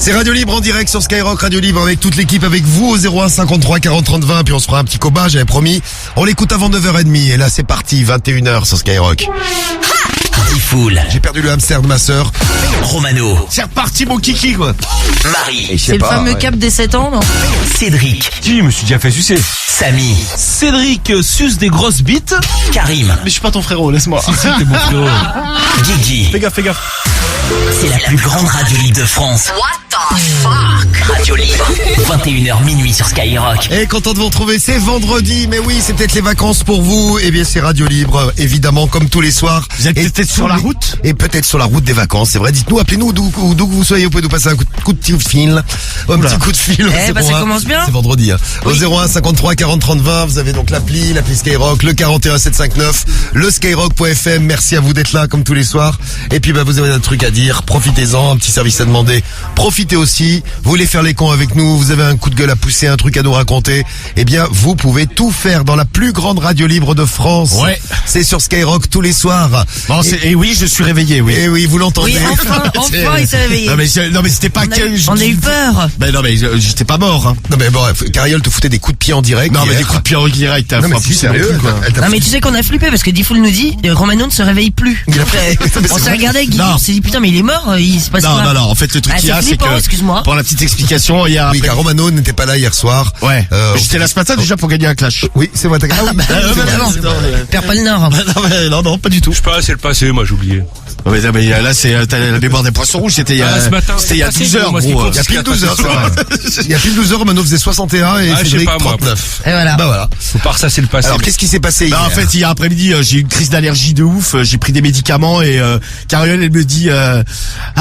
C'est Radio Libre en direct sur Skyrock, Radio Libre avec toute l'équipe, avec vous au 01 53 40 30 20, puis on se fera un petit combat, j'avais promis. On l'écoute avant 9h30 et là c'est parti, 21h sur Skyrock. Fool. J'ai perdu le hamster de ma sœur. Romano. C'est reparti mon kiki quoi. Marie. C'est le fameux cap des 7 ans, non? Cédric. Si, je me suis déjà fait sucer. Samy. Cédric suce des grosses bites. Karim. Mais je suis pas ton frérot, laisse-moi. Si, t'es mon frérot. Guigui. Fais gaffe. C'est la plus grande radio libre de France. What the fuck? Radio Libre. 21h minuit sur Skyrock. Et content de vous retrouver, c'est vendredi, mais oui, c'est peut-être les vacances pour vous. Eh bien, c'est Radio Libre, évidemment, comme tous les soirs. Vous êtes peut-être sur la route? Et peut-être sur la route des vacances, c'est vrai. Dites-nous, appelez-nous, d'où que vous soyez, vous pouvez nous passer un coup de fil. Un petit coup de fil. Ça commence bien. C'est vendredi, hein. Au 01 53 40 30 20, vous avez donc l'appli Skyrock, le 41 759, le skyrock.fm. Merci à vous d'être là, comme tous les soirs. Et puis, vous avez un truc à dire, profitez-en, un petit service à demander. Profitez aussi. Vous voulez faire les cons avec nous, vous avez un coup de gueule à pousser, un truc à nous raconter. Eh bien, vous pouvez tout faire dans la plus grande radio libre de France. Ouais. C'est sur Skyrock tous les soirs. Bon, et oui, je suis réveillé, oui. Et oui, vous l'entendez. Oui, enfin, il s'est réveillé. Non mais c'était pas On a eu peur. Ben non mais j'étais pas mort, hein. Non mais bon, Cariole te foutait des coups de pied en direct. Non mais hier. des coups de pied en direct, t'as Non mais pas si, plus sérieux, quoi. Non mais tu sais qu'on a flippé parce que Diffoul nous dit Romano ne se réveille plus. On s'est regardé avec Guy, Non. on s'est dit putain mais il est mort, il se passe quoi? Non, en fait le truc qu'il y a c'est flippant, que excuse-moi. pour la petite explication, hier Oui, après. car Romano n'était pas là hier soir. Ouais. J'étais là ce matin déjà pour gagner un clash. Oui, c'est vrai, t'as gagné. Évidemment. Perds pas le nord. Non, pas du tout. Je sais pas, c'est le passé, moi j'ai oublié. Mais là c'est t'as la mémoire des poissons rouges, c'était il y a ce matin, c'était il y a c'est 12 passé, heures moi, ce qui gros. compte, Il y a pile 12 heures, c'est vrai. Il y a pile 12 heures, Romano faisait 61 et je sais Cédric pas, moi. 39. Et voilà. Bah voilà. Faut pas ça, c'est le passé. Alors, qu'est-ce qui s'est passé hier? En fait, hier après-midi, j'ai eu une crise d'allergie de ouf. J'ai pris des médicaments et Cariole, elle me dit ah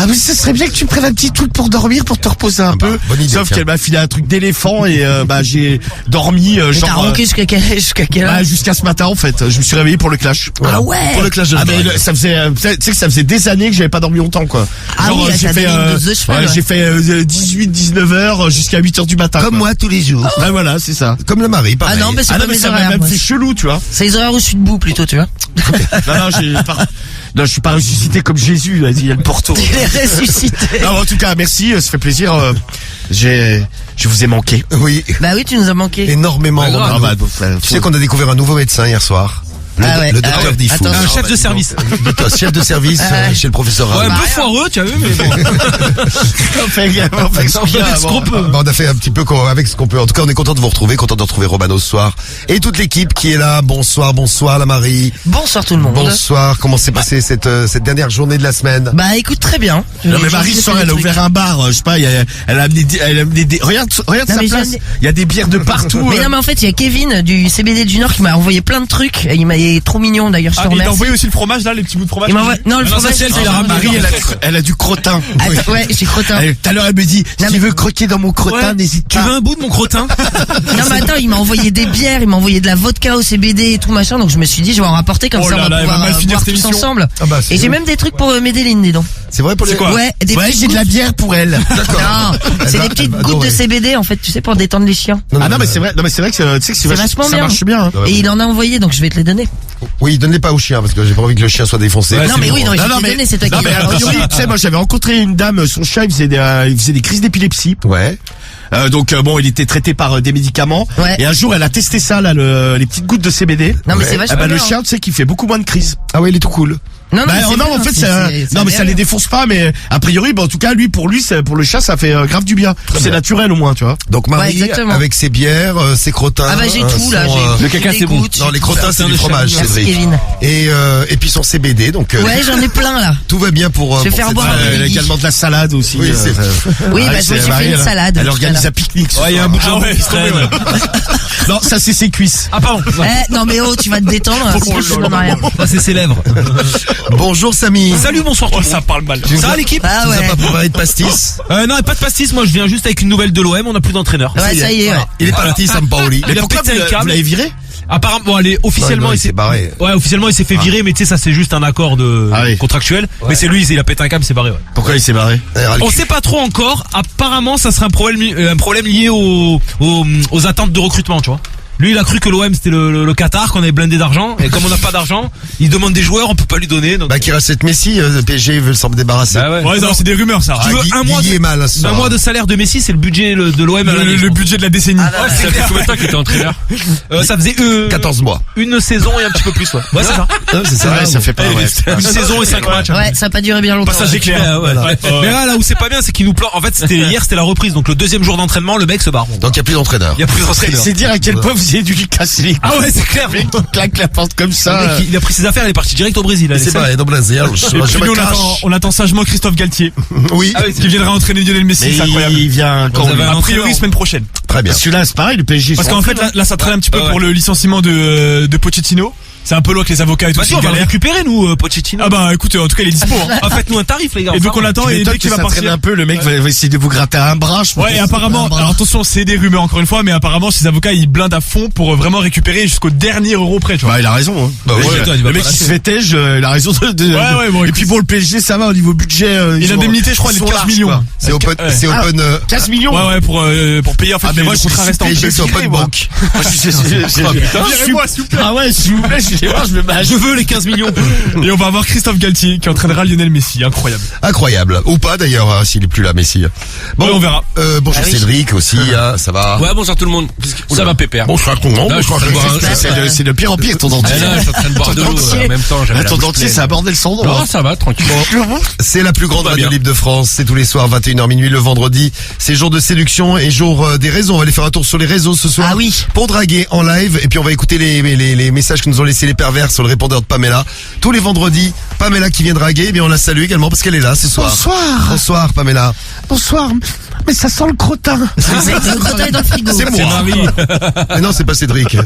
mais ce serait bien que tu prennes un petit truc pour dormir, pour te reposer un peu. bonne idée, Sauf tiens. qu'elle m'a filé un truc d'éléphant et j'ai dormi Mais t'as genre ronqué jusqu'à quelle heure? jusqu'à ce matin en fait. Je me suis réveillé pour le clash. Voilà. Ah ouais. Pour le clash de Ah mais Noël. ça faisait tu sais que ça faisait des années que j'avais pas dormi longtemps quoi. Ah oui, là, t'as donné une dose de cheval, ouais. j'ai fait 18-19 heures jusqu'à 8 heures du matin. Comme quoi. moi tous les jours. Ouais voilà, c'est ça. Comme le mari, pareil. Ah non, mais c'est Ah pas non mais mes ça m'a horaires. même moi. fait chelou, tu vois. C'est les horaires où je suis debout plutôt, tu vois. Non, je suis pas ressuscité comme Jésus, là, il y a le porto. Il est ressuscité. Non, en tout cas, merci, ça fait plaisir. Je vous ai manqué. Oui, Bah oui, tu nous as manqué. énormément. Romano. Tu sais qu'on a découvert un nouveau médecin hier soir. Le docteur Diffoul. Attends. Un chef de service. Chef de service chez le professeur Ouais, un Raoult. peu foireux, tu as vu, mais bon. On fait ce qu'on peut. Bon, on a fait un petit peu avec ce qu'on peut. En tout cas, on est content de vous retrouver, content de retrouver Romano ce soir. Et toute l'équipe qui est là. Bonsoir la Marie. Bonsoir tout le monde. Bonsoir. Comment s'est passée cette dernière journée de la semaine? Bah écoute, très bien. Non mais Marie, ce soir, elle a ouvert un bar, je sais pas, elle a amené des, regarde Non, sa mais place. j'en ai- Il y a des bières de partout. Mais non mais en fait il y a Kevin du CBD du Nord qui m'a envoyé plein de trucs et il est trop mignon d'ailleurs, je te Il t'a remercie. envoyé aussi le fromage, là, les petits bouts de fromage. Il m'envoie non le ça, fromage. c'est elle, c'est c'est la la Marie, elle a du crottin. Attends, ouais, j'ai crottin. Tout à l'heure, elle me dit, Non, si tu veux croquer dans mon crottin, Ouais. n'hésite Tu pas. veux un bout de mon crottin? Non mais attends, il m'a envoyé des bières, il m'a envoyé de la vodka au CBD et tout machin, donc je me suis dit je vais en rapporter comme Oh ça là on là, va elle va pouvoir mal finir boire cette tous émission. ensemble. Ah bah, c'est Et j'ai bon. même des trucs pour Médéline, dis donc. C'est vrai pour les... C'est quoi? Ouais, des Ouais, petites j'ai de la gouttes. bière pour elle. Non, c'est des petites gouttes de CBD en fait, tu sais, pour détendre les chiens. Ah non mais c'est vrai, que tu sais que C'est vachement ça bien. marche bien. Hein. Et il en a envoyé, donc je vais te les donner. Oui, donne-les pas au chien parce que j'ai pas envie que le chien soit défoncé. Ouais, Non c'est mais bon. oui, non, je vais te les donner, c'est toi non, qui mais l'as tu sais, moi j'avais rencontré une dame, son chien il faisait des crises d'épilepsie. Ouais. Donc bon, il était traité par des médicaments. Ouais. Et un jour, elle a testé ça là, les petites gouttes de CBD. Non mais Ouais. c'est Ah vachement bah bien. le chien, tu sais, qu'il fait beaucoup moins de crises. Ah ouais, il est tout cool. Non, Bah mais c'est non, bien, en fait, c'est non mais bien. ça les défonce pas, mais a priori, bah en tout cas, pour le chat, ça fait grave du bien. C'est bien. naturel au moins, tu vois. Donc Ouais, Marie, exactement. avec ses bières, ses crottins. Ah bah j'ai tout là, son, j'ai caca, des c'est bon. gouttes, Non, j'ai les tout crottins, ça. c'est du fromage, Merci Cédric. Kevin. Et puis son CBD, donc Ouais, j'en ai plein là. tout va bien pour. Je vais pour faire cette boire un soirée. peu. Elle a également de la salade aussi. Oui, c'est vrai. Oui, ouais, bah c'est j'ai Marie, fait une elle- salade. Elle tout à organise l'heure. un pique-nique. Ouais, il y a un bout de jambon qui se traîne. Non, ça c'est ses cuisses. Ah, pardon. Non mais oh, tu vas te détendre. sinon je te donne rien. Ça, c'est ses lèvres. Bonjour Samy. Salut, bonsoir tout le monde. Ça parle mal. Ça va l'équipe? Ah Tu nous as ouais. pas préparé de pastis? Non, pas de pastis, moi je viens juste avec une nouvelle de l'OM, on n'a plus d'entraîneur. Ouais, ça y est. Ouais. Il est parti, Sampaoli. Il a Pourquoi pété un vous câble. l'avez viré? Apparemment, bon, allez, officiellement, Non, il s'est barré. Ouais, officiellement, il s'est fait virer, mais tu sais, ça c'est juste un accord Ah oui. contractuel. Mais c'est lui, il a pété un câble, c'est barré, ouais. Pourquoi il s'est barré? On sait pas trop encore. Apparemment, ça serait un problème lié aux attentes de recrutement, tu vois. Lui, il a cru que l'OM c'était le Qatar, qu'on avait blindé d'argent. Et comme on n'a pas d'argent, il demande des joueurs, on peut pas lui donner. Donc... Bah, qui reste Messi, le PSG veut s'en débarrasser. Bah ouais. Ouais, non, c'est des rumeurs, ça. Tu veux un mois Guigui est mal, ce soir. Un mois de salaire de Messi, c'est le budget de l'OM à l'année. Le budget de la décennie. Ouais, ça fait combien de temps qu'il était entraîneur? Ça faisait 14 mois. une saison et un petit peu plus, ouais. Ouais, c'est ça. C'est ça. Ouais, ça fait pas, ouais. Une saison et 5 matchs. Ouais, ça a pas duré bien longtemps. Passage éclair. Ouais. Mais là où c'est pas bien, c'est qu'il nous plante. En fait, hier, c'était la reprise. Donc le deuxième jour d'entraînement, le mec se barre. Donc il y a plus d'entraîneur. Il y a plus d'entraîneur. C'est dire à quel point vous avez dû lui casser les couilles. Ah ouais, c'est clair. Le mec qui claque la porte comme Le ça. mec, il a pris ses affaires, il est parti direct au Brésil. C'est pas, il est dans Brésil. Et puis nous, on attend sagement Christophe Galtier, Oui. qui viendra entraîner Lionel Messi, Mais c'est incroyable. il vient quand Vous avez un A priori, entraîneur. semaine prochaine. Très bien. Celui-là, c'est pareil, le PSG. Parce qu'en fait, là, ça traîne un petit peu Ouais. pour le licenciement de Pochettino. C'est un peu long avec les avocats et tout. Bah si, on va le récupérer, nous, Pochettino. Ah bah, écoute, en tout cas, il est dispo. Hein. Ah, faites-nous un tarif, les gars. Et donc, on l'attend, et dès qu'il va ça traîne partir. un peu, le mec va essayer de vous gratter un bras, je pense. Ouais, et apparemment, alors attention, c'est des rumeurs encore une fois, mais apparemment, ces avocats, ils blindent à fond pour vraiment récupérer jusqu'au dernier euro près, tu vois. Bah, il a raison, hein. Bah, Le ouais, mec, attends, il va le mec pas qui se lâcher. fait tège, il a raison de. Ouais, bon, et puis pour le PSG, ça va au niveau budget. Et l'indemnité, je crois, elle est de 15 millions. C'est open, Ouais. c'est open, 15 millions. Ouais, pour payer, en fait, Ah, mais les moi, je suis contrats restants. PSG, c'est open moi. bank. Virez-moi, s'il vous plaît. Ah ouais, s'il vous plaît, je me bats. Je veux les 15 millions. Et on va avoir Christophe Galtier qui entraînera Lionel Messi. Incroyable. Incroyable. Ou pas, d'ailleurs, hein, s'il est plus là, Messi. Bon, Ouais, on verra. Bonjour Cédric aussi, hein, ça va. Ouais, bonjour tout le monde. Ça va pépère. Bonsoir tout le monde. Là, je suis en train de boire un- C'est de pire en pire, ton dentier. Ah, là, je suis en train de boire de l'eau en même temps. j'avais la Ton bouche dentier, pleine. c'est un bordel sans nom. Non, ça va, tranquille. C'est la plus grande va radio bien. libre de France. C'est tous les soirs, 21h minuit, le vendredi. C'est jour de séduction et jour des réseaux. On va aller faire un tour sur les réseaux ce soir. Ah oui. Pour draguer en live. Et puis on va écouter les messages que nous ont laissés les pervers sur le répondeur de Pamela. Tous les vendredis, Pamela qui vient draguer. Eh bien, on la salue également parce qu'elle est là ce soir. Bonsoir. Bonsoir, Pamela. Bonsoir. Mais ça sent le crottin. Le crottin est dans le frigo. C'est moi. Marie. Mais non, c'est pas Cédric.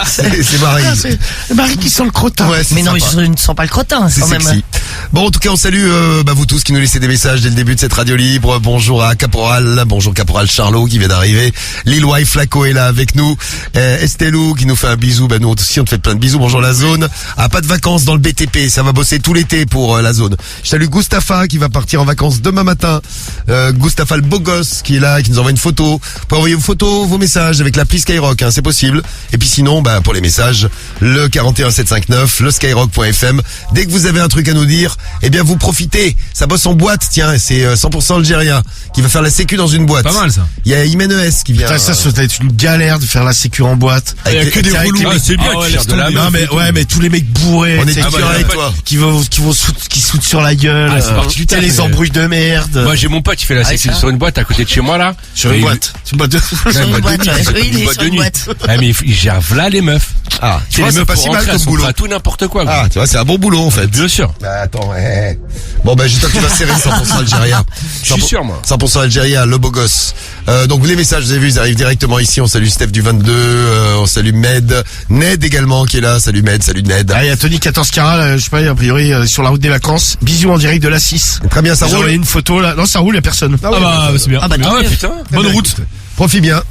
c'est Marie. Ah, c'est Marie qui sent le crottin. Ouais, c'est Mais non, mais sympa. je ne sens pas le crottin, C'est quand même. sexy. Bon, en tout cas, on salue vous tous qui nous laissez des messages dès le début de cette radio libre. Bonjour à Caporal, bonjour Caporal Charlot qui vient d'arriver. Lil Wife Flaco est là avec nous. Estelou qui nous fait un bisou. Nous aussi, on te fait plein de bisous. Bonjour la zone. Ah, pas de vacances dans le BTP, ça va bosser tout l'été pour la zone. Je salue Gustapha qui va partir en vacances demain matin. Gustapha le beau gosse qui est là, qui nous envoie une photo. Vous pouvez envoyer vos photos, vos messages avec l'appli Skyrock, hein, c'est possible. Et puis sinon, pour les messages, le 41759, le skyrock.fm. Dès que vous avez un truc à nous dire, eh bien vous profitez. Ça bosse en boîte, tiens, c'est 100% algérien qui va faire la sécu dans une boîte. Pas mal, ça. Il y a Imen ES qui vient. Putain, ça doit être une galère de faire la sécu en boîte. Il y a avec que les- des avec relous. les Ah, mecs- c'est bien, Ah ouais, tu l'air laisses de la tomber. merde. Non mais ouais, mais tous les mecs bourrés, On est tu sais, dur avec toi. qui sautent sur la gueule. Ah, c'est parti du tu sais, taf, les mais- embrouilles de merde. Moi, j'ai mon pote qui fait la sécu ça. sur une boîte à côté de chez moi, là. Sur une Et- boîte. C'est une boîte de. Sur une boîte, ouais. Oui, il est boîte sur de une nuit. boîte. Ah, mais il gère v'là les meufs. Ah, tu vois, les c'est meufs pas pour si mal rentrer, elles comme sont boulot. prêtes à tout n'importe quoi. Ah, tu vois, c'est un bon boulot en fait. Bien sûr. Attends, bon j'espère que tu vas serrer 100% algérien. Je suis sûr, moi. 100% algérien, le beau gosse. Donc les messages, vous avez vu, ils arrivent directement ici. On salue Steph du 22, on salue Ned également qui est là. Salut Ned. Ah, il y a Tony 14 Cara, je sais pas, a priori, sur la route des vacances. Bisous en direct de la 6. Très bien, ça J'ai roule. envoyé une photo là. Non, ça roule, y a personne. Ah bah, c'est bien. Ah bah, Ah tant ouais, mieux. putain. Bonne route. Profite bien.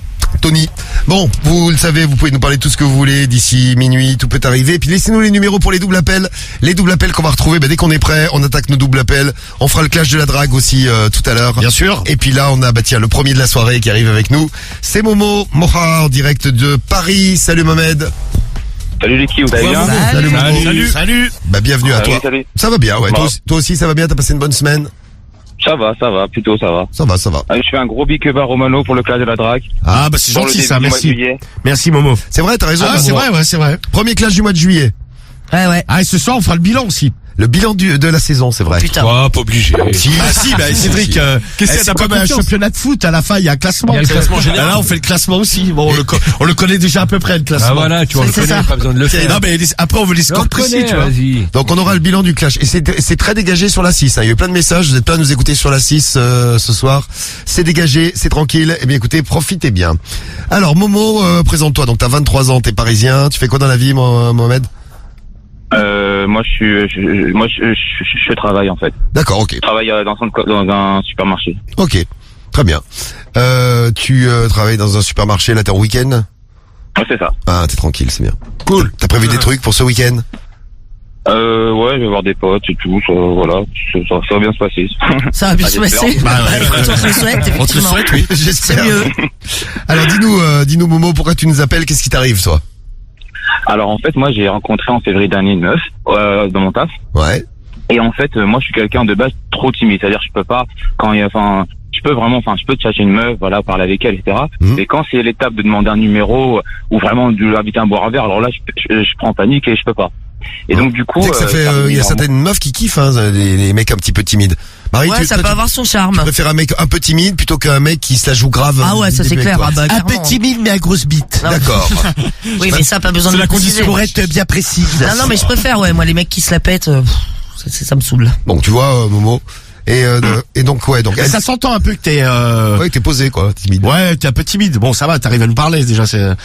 Tony. Bon, vous le savez, vous pouvez nous parler de tout ce que vous voulez d'ici minuit, tout peut arriver. Et puis laissez-nous les numéros pour les doubles appels. Les doubles appels qu'on va retrouver, dès qu'on est prêt, on attaque nos doubles appels. On fera le clash de la drague aussi tout à l'heure. Bien sûr. Et puis là, on a le premier de la soirée qui arrive avec nous. C'est Moha en direct de Paris. Salut Mohamed. Salut l'équipe, vous allez bien? Salut Momo. Salut. Bienvenue à toi. Salut. Ça va bien, ouais. Bon. Toi aussi, ça va bien. T'as passé une bonne semaine. Ça va, plutôt ça va. Ça va. Allez, je fais un gros big up à Romano pour le clash de la drague. Ah, bah c'est Pour le gentil début ça, du mois de merci. juillet. Merci Momo. C'est vrai, t'as raison. Ah, Momo. c'est vrai, ouais, c'est vrai. Premier clash du mois de juillet. Ouais. Ah, et ce soir, on fera le bilan aussi. Le bilan de la saison, c'est vrai. Putain. Oh, pas obligé. Si, Cédric, Qu'est-ce qu'il y a, c'est t'as pas comme un confiance? championnat de foot, à la fin, il y a un classement. Il y a le classement général. Là, on fait le classement aussi. Bon, on le connaît déjà à peu près, le classement. Ah voilà, tu vois, on le C'est connaît, ça. pas besoin de le faire. Non, mais après, on veut les On scores le précis, connaît, tu vois. vas-y. Donc on aura le bilan du clash. Et c'est très dégagé sur la 6. Hein. Il y a eu plein de messages, vous êtes plein à nous écouter sur la 6 ce soir. C'est dégagé, c'est tranquille. Eh bien écoutez, profitez bien. Alors Momo, présente-toi. Donc t'as 23 ans, t'es parisien. Tu fais quoi dans la vie, Mohamed? Moi, je travaille en fait. D'accord, ok. Je travaille dans un supermarché. Ok, très bien. Tu travailles dans un supermarché, là t'es en week-end? Ouais, c'est ça. Ah, t'es tranquille, c'est bien. Cool. T'as prévu des trucs pour ce week-end? Ouais, je vais voir des potes et tout, voilà, ça va bien se passer. Ça va bien se passer. Bah ouais. On te le souhaite, On te le effectivement. souhaite, oui. C'est mieux. Alors dis-nous Momo, pourquoi tu nous appelles? Qu'est-ce qui t'arrive, toi? Alors en fait, moi j'ai rencontré en février dernier une meuf dans mon taf. Ouais. Et en fait, moi je suis quelqu'un de base trop timide, c'est-à-dire je peux pas je peux chercher une meuf, voilà, parler avec elle, etc. Mais quand c'est l'étape de demander un numéro ou vraiment de l'inviter à boire un verre, alors là je prends en panique et je peux pas. Et donc du coup, Tu sais que ça fait, il y a certaines meufs qui kiffent, hein, les mecs un petit peu timides. Marie, Ouais, ça peut avoir son charme. tu préfères un mec un peu timide plutôt qu'un mec qui se la joue grave. Ah ouais, ça c'est début clair. avec toi. Ah bah, Un peu clairement. timide mais à grosse bite. Non. D'accord. Oui, mais ça, pas besoin de C'est la le préciser. condition pour être bien précise. Non, mais je préfère, ouais, moi, les mecs qui se la pètent, ça me saoule. Bon, tu vois, Momo. Et donc, ouais, donc, Ça s'entend un peu que t'es ouais, t'es posé, quoi, timide. Ouais, t'es un peu timide. Bon, ça va, t'arrives à nous parler déjà. Ouais,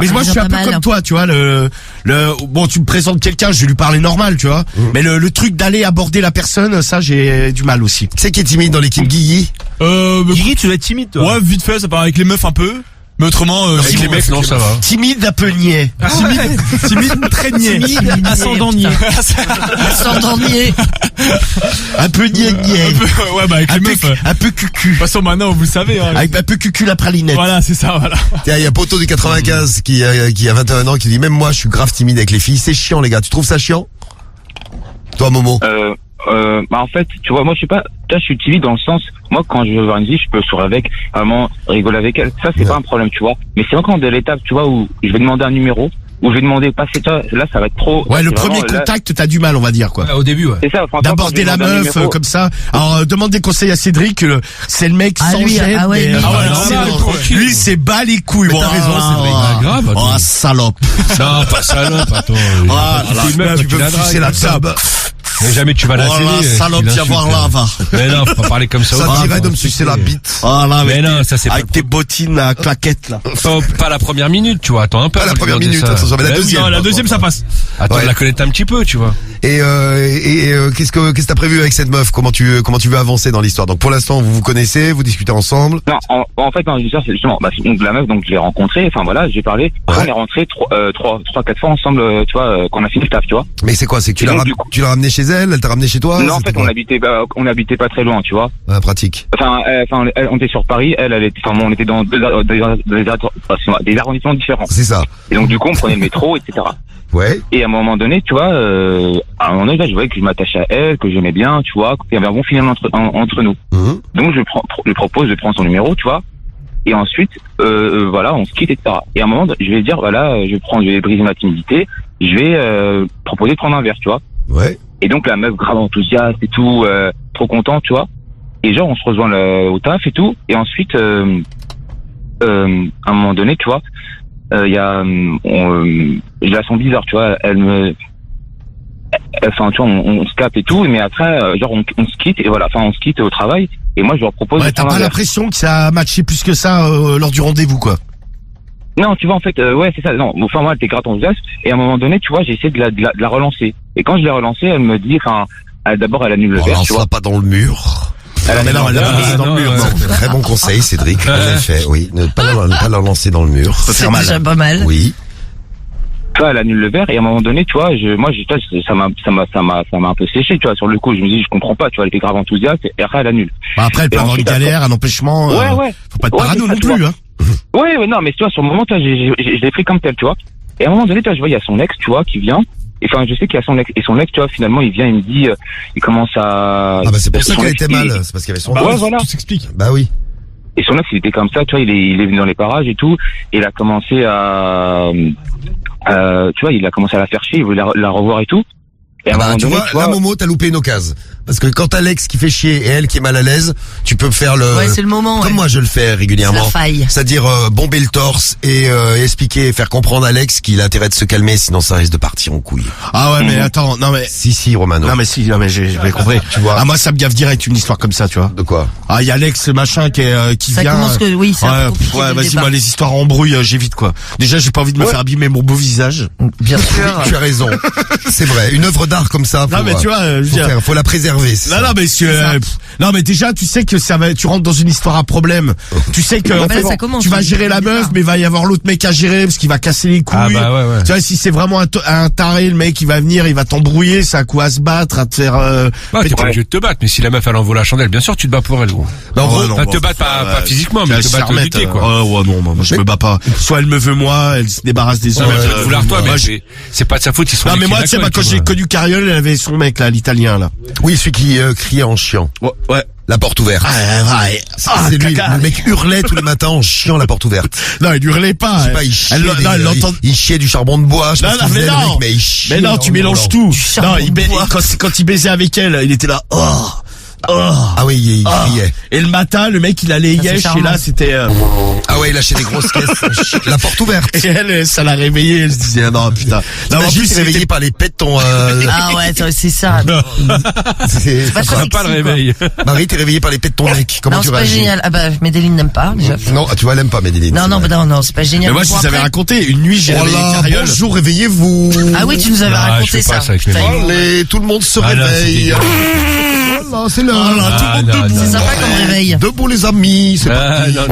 mais moi, je suis un peu Pas mal. comme toi, tu vois. Bon, tu me présentes quelqu'un, je vais lui parler normal, tu vois. Mais le truc d'aller aborder la personne, ça, j'ai du mal aussi. Qui c'est qui est timide dans l'équipe Guigui? Guigui, tu dois être timide, toi. Ouais, vite fait, ça part avec les meufs un peu. Mais autrement, Avec les mecs, non, ça va. Timide, un peu niais. timide, très niais. Ascendant niais. Ascendant niais. Un peu niais. Ouais, bah avec les meufs. De Un peu cucu. toute façon, maintenant, vous le savez, hein. Avec un peu cucu la pralinette. Voilà, c'est ça, voilà. Tiens, il y a Poto du 95 qui a 21 ans qui dit même moi je suis grave timide avec les filles. C'est chiant les gars. Tu trouves ça chiant? Toi Momo? Bah en fait, tu vois, moi je sais pas, là je suis timide dans le sens, moi quand je veux voir une fille, je peux sourire avec, vraiment rigoler avec elle, ça c'est pas un problème, tu vois. Mais c'est encore de l'étape, tu vois, où je vais demander un numéro, où je vais demander passer toi, là ça va être trop. Ouais, le c'est premier vraiment, là, contact, t'as du mal, on va dire, quoi. Ouais, au début, ouais. c'est ça, franchement, D'aborder quand la je vais demander un meuf numéro- comme ça. Alors demande des conseils à Cédric. C'est le mec Ah, sans lui, gêne. ah ouais, mais, lui, c'est ah, bon. tranquille. Lui, c'est bas les couilles. Mais t'as raison, Cédric. Ah, grave, Oh, attends. salope. Non, pas salope, attends. Ah, là, C'est une meuf, Tu peux la pousser dragues. la table. Mais jamais tu vas la Oh serrer, la salope, tu viens voir l'insultes. là, va. Mais non, faut pas parler comme ça. Ça aux te dirait femmes, de me tu sucer sais. la bite. Oh là, Mais non, ça c'est pas. avec tes bottines à claquettes, là. Pas la première minute, tu vois. Attends un peu. Pas la avant de première demander minute, ça. attention, mais la Mais deuxième. Non, la deuxième, ça passe. Attends, Ouais. de la connaître un petit peu, tu vois. Et qu'est-ce que t'as prévu avec cette meuf? Comment tu veux avancer dans l'histoire? Donc pour l'instant vous vous connaissez, vous discutez ensemble. Non, en fait, quand je dis ça, c'est justement, bah, donc la meuf, donc je l'ai rencontrée, enfin voilà, j'ai parlé, on est rentrés 3-4 fois ensemble, tu vois, quand on a fini le taf, tu vois. Mais c'est quoi? C'est que Et donc, du coup- tu l'as ramené chez elle t'a ramené chez toi? non, en C'était fait, quoi? on habitait pas très loin, tu vois. Ah, pratique. On était sur Paris, elle était, on était dans des arrondissements différents. C'est ça. Et donc, du coup, on prenait le métro, etc. Ouais. Et à un moment donné, tu vois, à un moment donné, là, je voyais que je m'attachais à elle, que j'aimais bien, tu vois, qu'il y avait un bon feeling entre nous. Mhm. Donc, je propose de prendre son numéro, tu vois. Et ensuite, voilà, on se quitte, etc. Et à un moment, je vais dire, voilà, je vais briser ma timidité, je vais proposer de prendre un verre, tu vois. Ouais. Et donc, la meuf grave enthousiaste et tout, trop contente, tu vois. Et genre, on se rejoint au taf et tout. Et ensuite, à un moment donné, tu vois, il y a, je la sens bizarre, tu vois, enfin, tu vois, on se capte et tout, mais après, genre, on se quitte, et voilà, enfin, on se quitte au travail, et moi, je leur propose Ouais, de t'as prendre pas un verre. l'impression que ça a matché plus que ça lors du rendez-vous, quoi. Non, tu vois, en fait, ouais, c'est ça, non, enfin, moi, elle était grave enthousiaste, et à un moment donné, tu vois, j'ai essayé de la relancer. Et quand je l'ai relancée, elle me dit, enfin, d'abord, elle annule le On verre, tu vois. lance pas dans le mur. Elle mais annule non, le elle a verre, lancé et- dans le mur, non, non. ouais. Très bon conseil, Cédric. En effet, oui. Ne pas la lancer dans le mur. C'est déjà pas mal. Oui. tu vois, elle annule le verre et à un moment donné, tu vois, ça m'a un peu séché, tu vois, sur le coup, je me dis, je comprends pas, tu vois, elle était grave enthousiaste et après elle annule. Bah après, elle peut Et avoir une ensuite, galère, un empêchement. Ouais. Faut pas être Ouais, parano c'est ça, non tu plus, vois. hein. Ouais, non, mais tu vois, sur le moment, tu vois, je l'ai pris comme tel, tu vois. Et à un moment donné, tu vois, je vois, il y a son ex, tu vois, qui vient. Enfin, je sais qu'il y a son ex. Et son ex, tu vois, finalement, il vient, il me dit, il commence à... Ah bah c'est pour ça son qu'elle ex, était mal. il- C'est parce qu'il y avait son Bah Ouais, ex. voilà. Tout s'explique. Bah oui. Et son ex, il était comme ça, tu vois, il est venu dans les parages et tout. Et il a commencé à... tu vois, il a commencé à la faire chier, il voulait la revoir et tout. Et à Ah un bah, moment tu donné, vois, là, Momo, t'as loupé une occasion. Parce que quand t'as l'ex qui fait chier et elle qui est mal à l'aise, tu peux faire le... Ouais, c'est le moment, Comme ouais. moi, je le fais régulièrement. C'est la faille. C'est-à-dire bomber le torse et expliquer, faire comprendre à l'ex qu'il a intérêt de se calmer, sinon ça risque de partir en couille. Ah ouais, mais attends, non mais... Si, Romano. Non mais si, non mais j'ai compris. Tu vois. Ah moi ça me gave direct une histoire comme ça, tu vois. De quoi? Ah il y a Alex machin qui Ça vient. commence que, oui, c'est un peu Ouais, compliqué ouais, dès le vas-y, départ. moi les histoires en brouille, j'évite quoi. Déjà j'ai pas envie de me faire abîmer mon beau visage. Bien sûr. Tu as raison. C'est vrai. Une œuvre d'art comme ça, Non mais tu vois, je veux dire, faut la préserver. énervé. C'est ça. Non, non, mais déjà, tu sais que tu rentres dans une histoire à problème. Tu sais que, en fait, ça commence, tu vas gérer la départ. meuf, mais il va y avoir l'autre mec à gérer parce qu'il va casser les couilles. Ah bah ouais. Tu vois, si c'est vraiment un taré, le mec, il va venir, il va t'embrouiller, c'est à quoi à se battre, à te faire, T'es pas obligé de te battre, mais si la meuf elle envoie la chandelle, bien sûr tu te bats pour elle, gros. Mais en gros, Enfin, te battre pas physiquement, mais te battre lutter, quoi. Ouais, non, moi, je me bats pas. Soit elle me veut moi, elle se débarrasse des Non, autres. mais peut-être vouloir toi, moi, mais c'est pas de sa faute, ils sont non, mais moi, tu sais, quand j'ai connu Cariole, elle avait son mec, là, l'italien, là. oui, celui qui criait en chiant. Ouais. La porte ouverte. C'est lui, le mec hurlait tous les matins en chiant la porte ouverte. Non, il hurlait pas. Je sais pas, il chiait, elle l'entend. il chiait du charbon de bois. Je sais pas ce qu'il faisait, le mec, mais il chiait. Mais non, tu mélanges tout. Non, quand il baisait avec elle, il était là. Ah oui, il criait. Et le matin, le mec, il allait Ça, c'est yesh, et charmant. là, c'était... Ah ouais, il lâchait des grosses caisses. La porte ouverte. Et elle, ça l'a réveillée, elle se disait, ah non, putain. Non, en Imagine, plus, t'es réveillé par les pets de ton... Ah ouais, c'est ça. c'est- pas Ça sexy, pas le quoi. réveil. Marie, t'es réveillé par les pets de ton mec. Comment Non, tu c'est pas réagis? génial. Ah bah, Medellin n'aime pas, déjà. Non, tu vois, elle aime pas Medellin. Non, c'est non, vrai. bah non, c'est pas génial. Mais moi, je Bon, vous avais après- raconté, une nuit, j'ai réveillé Voilà, Cariole. bonjour, réveillez-vous. Ah oui, tu nous avais Ah, je raconté fais pas ça. ça avec mes Putain, parents. Allez, tout le monde se Ah, là, réveille. Voilà, c'est l'heure. Ah, non, C'est non. sympa comme réveil. Debout les amis, c'est Ah, parti. non.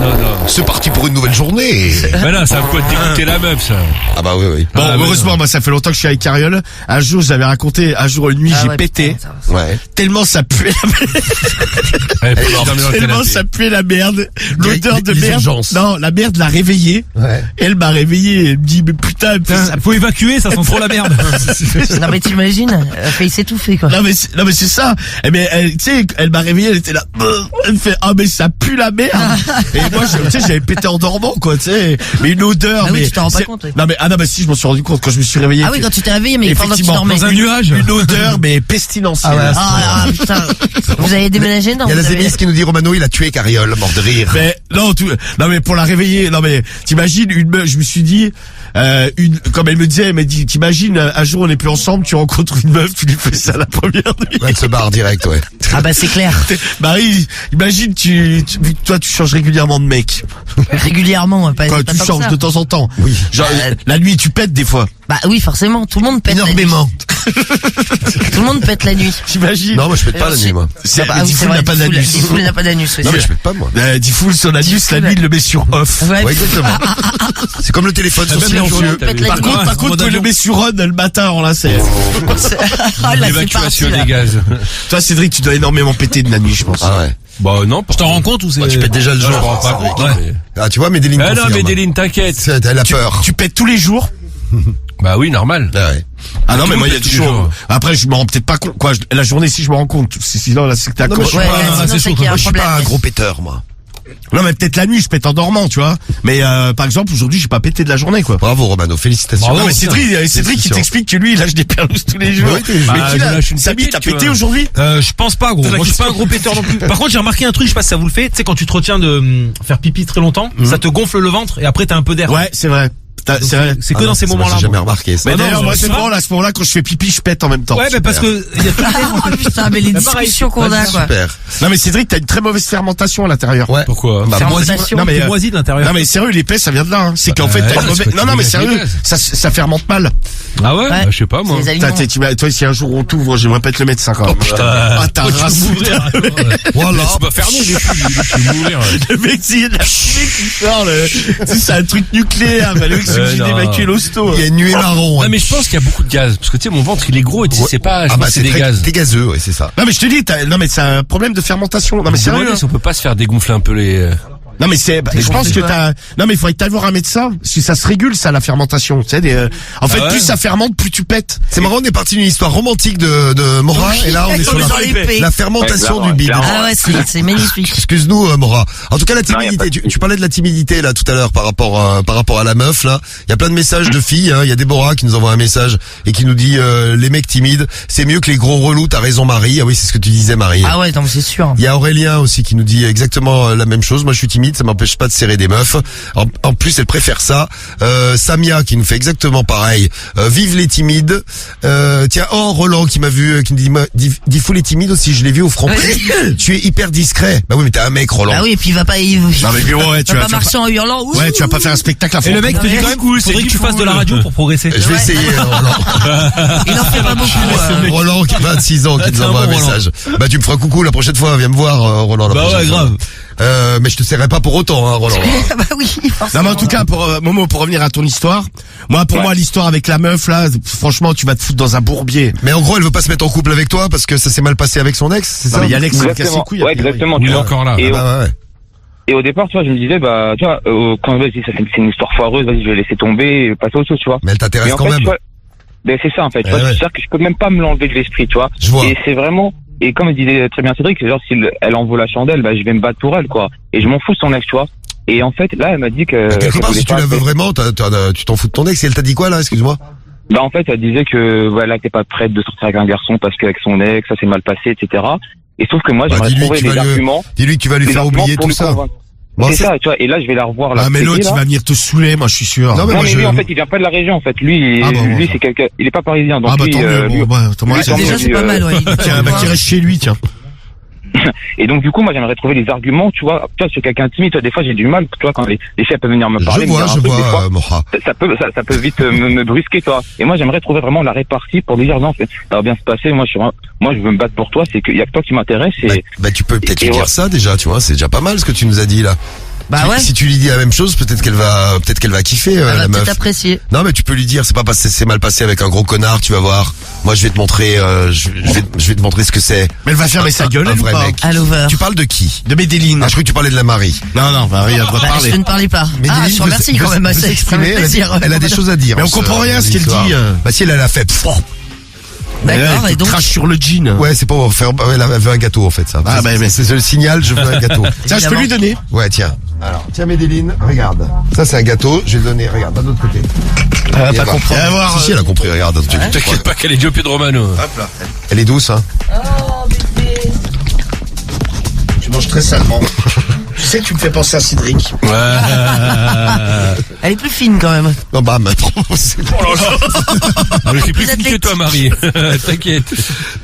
C'est parti pour une nouvelle journée. Mais non, ça va pas dégoûter la meuf, ça. Ah bah oui. Bon, Ah, mais heureusement, moi, ça fait longtemps que je suis avec Cariole. Un jour, j'avais raconté, une nuit, Ah j'ai ouais, pété. putain, ça va. Ouais. Tellement ça puait la merde. Elle peut dormir dans le Tellement canapé. ça puait la merde. L'odeur de les merde. urgences. Non, la merde l'a réveillée. Ouais. Elle m'a réveillé. Elle me dit, mais putain, ça Faut évacuer, ça sent trop la merde. Non mais t'imagines, elle a failli s'étouffer quoi. Non mais c'est ça. Eh mais tu sais, elle m'a réveillé, elle était là. Elle me fait mais ça pue la merde. Et moi tu sais j'avais pété en dormant quoi, tu sais. Mais une odeur. Ah oui, mais tu t'en rends pas c'est- compte, oui. Non mais si je m'en suis rendu compte quand je me suis réveillé. Ah oui, quand tu t'es réveillé, mais pendant que tu Effectivement, dormais. Dans un nuage. Une odeur mais pestilentielle. Ah ouais, Ah putain, vous avez déménagé non Il y a vous la avez- Zémis qui nous dit Romano, il a tué Cariole, mort de rire. Mais non mais pour la réveiller, non mais t'imagines une meuf, je me suis dit comme elle me disait, elle m'a dit t'imagines un jour on n'est plus ensemble, tu rencontres une meuf, tu lui fais ça la première nuit. Ouais, elle se barre direct, ouais. Ah bah c'est clair. Marie, imagine vu que toi tu changes régulièrement de mec. Régulièrement, pas Quand pas tu tant que changes ça. de temps en temps. Oui. Genre la nuit tu pètes des fois. Bah oui, forcément, tout le monde pète Énormément. la nuit. Tout le monde pète la nuit. T'imagines? Non, moi je pète pas la nuit, moi. C'est, Ah bah oui, c'est Diffoul vrai, n'a pas d'anus. Diffoul n'a pas d'anus. oui, Non, mais c'est je pète pas, moi. Diffoul son anus, la nuit il le met sur off. vrai. Ouais, exactement. C'est comme le téléphone sur Même les silencieux. journaux, t'as vu. Pète la Par nuit. contre, en mode toi le avion. mets sur on le matin en lacet. Ah là, c'est L'évacuation parti, là. des gaz. Toi Cédric, tu dois énormément péter de la nuit, je pense. Ah ouais. Bah non, Je t'en rends compte ou c'est... Bah, tu pètes déjà le Je me jour. rends pas compte. Ouais. Ah, tu vois, Medellin Ah non, confirme. Medellin, t'inquiète. Elle a peur. Tu pètes tous les jours? Bah oui, normal. Ah ouais. Ah non, Tout mais le moi il y a monde des pète tous les jours. jours. Après, je me rends peut-être pas compte. Quoi, la journée si je me rends compte. Sinon là c'est que t'as Non, mais je suis Ouais, pas, sinon, c'est c'est chaud, qu'il y a moi, un je suis pas un problème. gros péteur, moi. Non mais peut-être la nuit je pète en dormant, tu vois. Mais par exemple aujourd'hui j'ai pas pété de la journée quoi. Bravo, Romano. Félicitations. Bravo. Non mais Cédric qui Félicitations. t'explique que lui il lâche des perlousses tous les jours. Oui, t'es- Mais Bah, qui je l'a lâche une Samy, petite, t'as tu pété vois. aujourd'hui? Je pense pas, gros. C'est la Moi, je suis pas un question. gros péteur non plus. Par contre, j'ai remarqué un truc, je sais pas si ça vous le fait. Tu sais, quand tu te retiens de faire pipi très longtemps, ça te gonfle le ventre et après t'as un peu d'air. Ouais, c'est vrai. C'est vrai. C'est que Ah non, dans ces ça, moi, moments-là. j'ai jamais moi. remarqué ça. Mais non, d'ailleurs, moi, je c'est sais pas. bon, là, à ce moment-là, quand je fais pipi, je pète en même temps. Ouais, mais parce que il y a tout Ah putain, mais les Bah, pareil. discussions qu'on a quoi. Super. Non, mais Cédric, t'as une très mauvaise fermentation à l'intérieur. Ouais. Pourquoi? Bah, moi, Fermentation. Non, mais, t'es moisi de l'intérieur. non, mais sérieux, l'épais, ça vient de là, hein. C'est qu'en fait, t'as une ouais, mauvaise, c'est non, mais parce que tu sérieux, mets ça fermente mal. Ah ouais? Ouais. Bah, je sais pas, moi. C'est les aliments. Toi, si un jour on t'ouvre, j'aimerais pas être le médecin, quand même. Ah, t'as Pourquoi tu race. veux m'ouvrir Voilà. C'est pas fermé, je vais mourir. Le mec, il y a de la fumée qui sort, tu sais, c'est un truc nucléaire, mais le mec, c'est obligé non. d'évacuer l'hosto. Il y a une nuée marron. Ouais, mais je pense qu'il y a beaucoup de gaz. Parce que tu sais, mon ventre, il est gros et tu sais, c'est pas, je Ah pense bah que c'est des très- gaz. t'es gazeux, ouais, c'est ça. Non, mais je te dis, non, mais c'est un problème de fermentation. Non, mais sérieux. Demandez si on peut pas se faire dégonfler un peu les... Non mais je pense que t'as, non mais il faudrait que t'ailles voir un médecin, parce que ça se régule ça la fermentation, tu sais, en fait ouais. plus ça fermente plus tu pètes. C'est marrant, on est parti d'une histoire romantique de Mora, et là on est sur On est dans l'épée. la fermentation Ouais, du bide. clairement. Ah ouais, c'est magnifique. Excuse-nous, Mora. En tout cas, la Non, y a timidité. pas de Tu parlais de la timidité là tout à l'heure par rapport à la meuf là. Il y a plein de messages de filles. Il y a Déborah qui nous envoie un message et qui nous dit les mecs timides, c'est mieux que les gros relous. T'as raison, Marie. Ah oui, c'est ce que tu disais, Marie. Ah ouais, non, mais c'est sûr. Il y a Aurélien aussi qui nous dit exactement la même chose. Moi, je suis timide. timide, ça m'empêche pas de serrer des meufs. En plus, elle préfère ça. Samia qui nous fait exactement pareil. Vive les timides. Tiens, Roland qui m'a vu, qui me dit fou les timides aussi. Je l'ai vu au Franprix. Tu es hyper discret. Bah oui, mais t'es un mec, Roland. Ah oui, et puis il va pas, Non mais ouais, tu va vas pas marcher en hurlant. Ouh. Ouais, tu vas pas faire un spectacle à fond. Et le mec te dit quand même cool, faudrait que tu fasses de la radio pour progresser. Je vais essayer, Roland. Il en fait pas beaucoup. Roland qui a 26 ans, qui nous envoie un message. Bah tu me feras coucou la prochaine fois, viens me voir, Roland. Bah ouais, grave. Mais je te serrai pas pour autant, hein, Roland. Bah oui, forcément. Non mais en tout cas pour Momo, pour revenir à ton histoire, moi l'histoire avec la meuf là, franchement tu vas te foutre dans un bourbier. Mais en gros, elle veut pas se mettre en couple avec toi parce que ça s'est mal passé avec son ex, c'est ça? Non mais il y a l'ex qui casse les couilles. Ouais, exactement. Il tu est vois. encore là. Et, Ouais. et au départ, tu vois, je me disais, bah, tu vois, quand vas-y, ça c'est une histoire foireuse, vas-y, je vais laisser tomber et passer à autre chose, tu vois. Mais elle t'intéresse Mais en quand fait, même. tu vois, ben c'est ça en fait. Tu vois, Ouais. c'est-à-dire que je peux même pas me l'enlever de l'esprit, tu vois. Je vois. Et c'est vraiment. Et comme disait très bien Cédric, c'est genre si elle en vaut la chandelle, bah je vais me battre pour elle, quoi. Et je m'en fous de son ex, tu vois. Et en fait, là, elle m'a dit que. Quelque qu'elle part, voulait si tu pas la veux faire- vraiment, tu t'en fous de ton ex. Et elle t'a dit quoi là? Excuse-moi. Bah en fait, elle disait que voilà, t'es pas prête de sortir avec un garçon parce qu'avec son ex, ça s'est mal passé, etc. Et sauf que moi, Bah, j'aimerais dis-lui trouver que tu les vas arguments. Dis-lui que tu vas lui les faire arguments oublier pour tout lui ça. convaincre. Bon, C'est ça, tu vois. Et là, je vais la revoir là. Ah mais l'autre il va venir te saouler, moi je suis sûr. Non, mais Non, moi, mais lui, en fait, il vient pas de la région, en fait. Lui, Ah, bah, lui, bon, c'est quelqu'un, il est pas parisien, donc Ah bah lui, tant mieux, lui- bon, bah, moi, lui, c'est tant Déjà, mieux, c'est pas mal, ouais. Tiens, bah qui reste chez lui, tiens. Et donc, du coup, moi, j'aimerais trouver les arguments, tu vois. Tu vois, c'est quelqu'un de timide, toi, des fois, j'ai du mal, tu vois, quand les filles peuvent venir me parler. Je me vois, dire un truc, des fois, Moha. ça peut vite me brusquer, toi. Et moi, j'aimerais trouver vraiment la répartie pour lui dire, non, ça va bien se passer. Moi, je veux me battre pour toi, c'est qu'il y a que toi qui m'intéresse et, Bah tu peux peut-être lui et dire ouais. ça déjà, tu vois. C'est déjà pas mal ce que tu nous as dit là. Bah ouais. Si tu lui dis la même chose, peut-être qu'elle va kiffer Elle la va meuf. peut-être apprécier. Non mais tu peux lui dire, c'est pas parce que c'est mal passé avec un gros connard, tu vas voir. Moi je vais te montrer, je vais te montrer ce que c'est. Mais elle va fermer sa gueule, Un elle ou vrai pas mec. À l'over. Tu parles de qui? De Medellin. Ah, je crois que tu parlais de la Marie. Non, Marie, elle doit Bah, parler. je ne parlais pas. Mais Ah, Dylan je te remercie veut quand même, veut ça fait s'exprimer, plaisir. elle a des choses à dire. Mais on en comprend rien à ce qu'elle histoire. dit. Bah si elle a fait. D'accord, Elle et donc. crache sur le jean. Ouais, c'est pour faire. Elle veut un gâteau en fait ça. Ah, bah, mais- c'est le signal. Je veux un gâteau. Tiens, je peux lui donner. Ouais, tiens. Alors, tiens, Medellin, regarde. Ça, c'est un gâteau. Je vais le donner. Regarde, de l'autre côté. Elle va Et pas elle va- comprendre. Elle va voir. Si, elle a compris. Regarde. T'inquiète pas qu'elle est Diopie de Romano. Hop là. Elle est douce, hein. Tu manges très salement. Tu sais, tu me fais penser à Cédric. Elle est plus fine quand même. Non, bah, maintenant, c'est bon. Je suis plus Vous êtes fine que les toi, Marie. T'inquiète.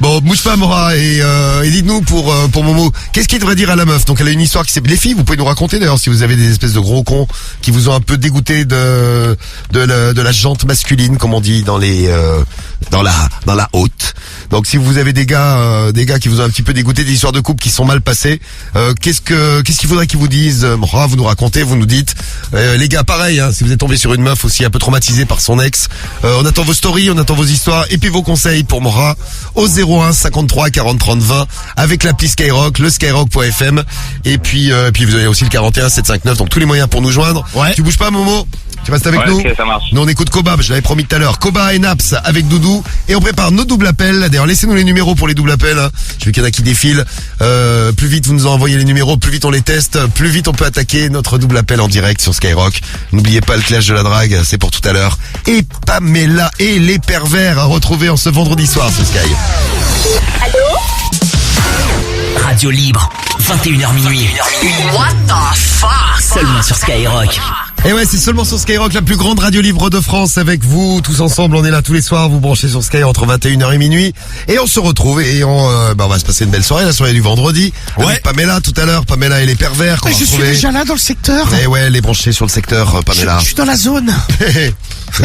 Bon, bouge pas, Mora, et dites-nous pour Momo, qu'est-ce qu'il devrait dire à la meuf? Donc, elle a une histoire qui s'est, les filles, vous pouvez nous raconter d'ailleurs si vous avez des espèces de gros cons qui vous ont un peu dégoûté de la jante masculine, comme on dit dans dans la haute. Donc, si vous avez des gars qui vous ont un petit peu dégoûté des histoires de couple qui sont mal passées, qu'est-ce qu'il faudrait qu'ils vous disent? Mora, vous nous racontez, vous nous dites, les gars, pareil, hein, si vous êtes tombé sur une meuf aussi un peu traumatisée par son ex, on attend vos stories, on attend vos histoires, et puis vos conseils pour Mora au 01 53 40 30 20 avec l'appli Skyrock, le skyrock.fm, et puis vous avez aussi le 41 759, donc tous les moyens pour nous joindre. Ouais. Tu bouges pas, Momo? Tu restes avec Ouais, nous? ok, ça marche. Nous on écoute Koba, je l'avais promis tout à l'heure. Koba et Naps avec Doudou, et on prépare nos doubles appels. D'ailleurs, laissez-nous les numéros pour les doubles appels, hein. Je veux qu'il y en a qui défilent. Plus vite vous nous envoyez les numéros, plus vite on les teste, plus vite on peut attaquer notre double appel en direct sur Skyrock. N'oubliez pas le clash de la drague, c'est pour tout à l'heure. Et Pamela et les pervers à retrouver en ce vendredi soir sur Sky. Radio libre, 21h minuit. What the fuck? Seulement sur Skyrock. Et ouais, c'est seulement sur Skyrock, la plus grande radio libre de France, avec vous, tous ensemble. On est là tous les soirs, vous branchez sur Sky entre 21h et minuit. Et on se retrouve et on va se passer une belle soirée, la soirée du vendredi. Ouais. Avec Pamela tout à l'heure, Pamela et les pervers qu'on Mais va je suis retrouver. déjà là dans le secteur. Et ouais, les branchés sur le secteur, Pamela. Je suis dans la zone.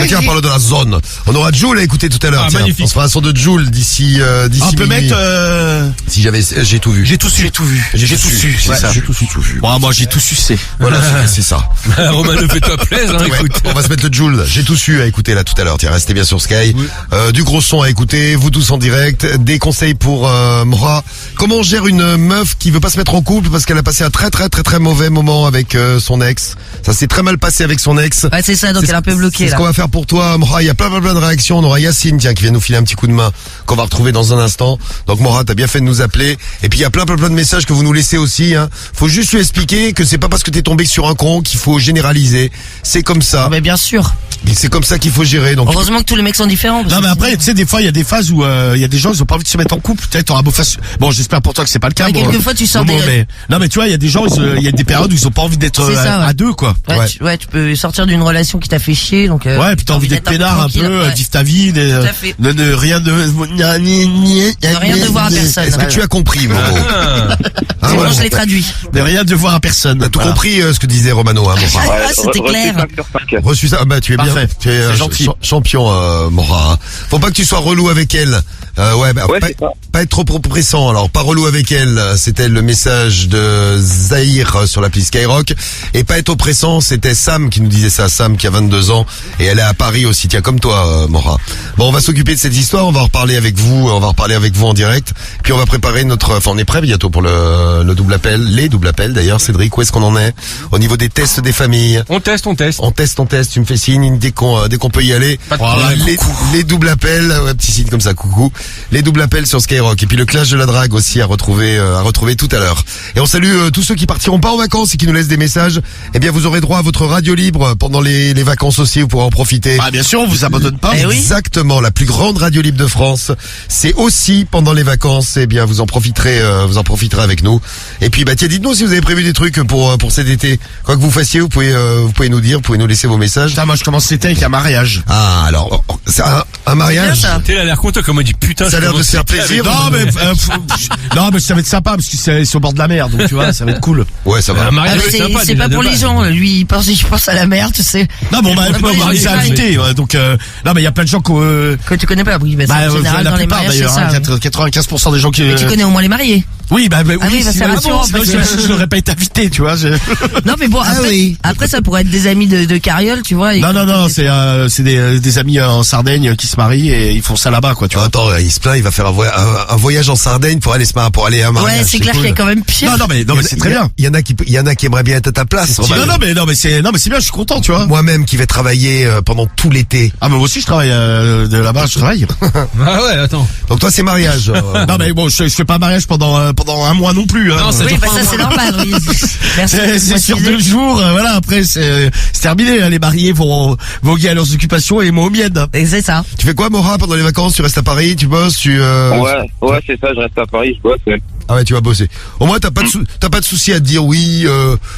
Tiens, on parle de la zone. On aura Joule à écouter tout à l'heure. Ah, Tiens, magnifique. on se fera un son de Joule d'ici On peut minuit. mettre. Si j'ai tout vu. J'ai tout su. J'ai tout vu. J'ai tout su. C'est Ouais, ça. j'ai tout vu. Bon, moi j'ai tout sucé. Voilà, c'est ça. Romano, fais-toi plaisir, hein, Ouais, écoute. on va se mettre le Joule. J'ai tout su à écouter là tout à l'heure. Tiens, restez bien sur Sky. Du gros son à écouter, vous tous en direct. Des conseils pour Mora. Comment on gère une meuf qui veut pas se mettre en couple parce qu'elle a passé un très mauvais moment avec son ex. Ça s'est très mal passé avec son ex. Ouais, c'est ça, donc elle est un peu bloquée C'est ce là. qu'on va faire pour toi, Mora. Il y a plein de réactions. On aura Yacine, tiens, qui vient nous filer un petit coup de main, qu'on va retrouver dans un instant. Donc Mora, t'as bien fait de nous appeler. Et puis il y a plein de messages que vous nous laissez aussi. Hein. Faut juste lui expliquer que c'est pas parce que t'es tombé sur un con qu'il faut généraliser. disais, c'est comme ça. Mais bien sûr. Et c'est comme ça qu'il faut gérer. Donc Heureusement que tous les mecs sont différents. parce Non mais que après, tu sais, des fois, il y a des phases où il y a des gens, ils ont pas envie de se mettre en couple. Peut-être t'auras beau faire. Bon, j'espère pour toi que c'est pas le cas. Mais quelquefois, tu sors bon, des- mais... Non mais tu vois, il y a des gens, il y a des périodes où ils ont pas envie d'être C'est ça, ouais. à deux, quoi. Ouais, tu peux sortir d'une relation qui t'a fait chier, donc. Ouais, puis t'as envie d'être peinard un peu, vivre ta vie, Tout à fait. de rien de rien devoir à personne. est-ce que tu as compris, Momo? C'est bon, je l'ai traduit. de rien devoir à personne. T'as tout Voilà. compris ce que disait Romano, hein, Morin. Ah, c'était clair. 5 sur 5. Reçu ça, bah tu es bien, Parfait. tu es C'est gentil. champion, Morin. Hein. Faut pas que tu sois relou avec elle. Ouais, bah, Ouais, pas, c'est ça. pas être trop pressant. Alors, pas relou avec elle, c'était le message de Zahir sur l'appli Skyrock. Et pas être oppressant, c'était Sam qui nous disait ça. Sam qui a 22 ans et elle est à Paris aussi. Tiens, comme toi, Morin. Bon, on va s'occuper de cette histoire. On va en reparler avec vous. On va en reparler avec vous en direct. Puis on va préparer enfin, on est prêt bientôt pour le double appel, les doubles appels d'ailleurs. Cédric, où est-ce qu'on en est au niveau des tests des familles? On teste. On teste, tu me fais signe dès qu'on peut y aller. Pas de Voilà, problème. les doubles appels, ouais, petit signe comme ça, coucou. Les doubles appels sur Skyrock. Et puis le clash de la drague aussi à retrouver tout à l'heure. Et on salue tous ceux qui partiront pas en vacances et qui nous laissent des messages. Eh bien, vous aurez droit à votre radio libre pendant les vacances aussi, vous pourrez en profiter. Ah bien sûr, on vous abandonne pas. Eh oui. Exactement, la plus grande radio libre de France. C'est aussi pendant les vacances. Eh bien, vous en profiterez avec nous. Et puis, bah, tiens, dites-nous si vous avez prévu des trucs pour cet été. Quoi que vous fassiez, vous pouvez nous dire, vous pouvez nous laisser vos messages. Putain, moi je commence l'été avec un mariage. Ah, alors, c'est un mariage. Bien, ça. T'es là, l'air content comme on dit putain. Ça a l'air de se faire plaisir. Non mais non mais ça va être sympa parce que c'est au bord de la mer, donc tu vois, ça va être cool. Ouais, ça va. Un Ah, mariage, mais sympa, c'est déjà, pas de pour les base. gens. Lui, je pense à la mer, tu sais. Non bon, bah, Ouais, non, ouais, on les a ouais. invités, ouais, donc non mais il y a plein de gens qui Que tu connais pas, oui, bah, bah, en général, la dans les plupart mariages, c'est d'ailleurs, ça. hein, 95% des gens qui Mais tu connais au moins les mariés. oui bah, Ah oui, bah, c'est sinon, rassurant, sinon, parce que- je n'aurais pas été invité, tu vois. Non, mais bon, après, ça pourrait être des amis de Carriole, tu vois. et- Non, c'est des amis en Sardaigne qui se marient et ils font ça là-bas, quoi, tu vois. Attends, il se plaint, il va faire un voyage en Sardaigne pour aller à un mariage. Ouais, c'est clair cool. qu'il y a quand même pire. Non mais c'est très bien. Il y en a qui aimeraient bien être à ta place. Romano. Non mais c'est bien, je suis content, tu vois. Moi-même qui vais travailler pendant tout l'été. Ah mais moi aussi je travaille de là-bas, je travaille. Ah ouais, attends. Donc toi c'est mariage. Non mais bon, je fais pas un mariage pendant un mois non plus. Hein. Non, ça Oui, dure bah pas ça un c'est mois. normal, oui. Merci. de C'est sur préciser. 2 jours, voilà, après c'est terminé, hein, les mariés vont voguer à leurs occupations et moi aux miennes. Et c'est ça. Tu fais quoi, Mora, pendant les vacances? Tu restes à Paris, tu bosses, Ouais, c'est ça, je reste à Paris, je bosse. Ouais. Ah ouais, tu vas bosser. Au moins t'as pas de souci à te dire oui,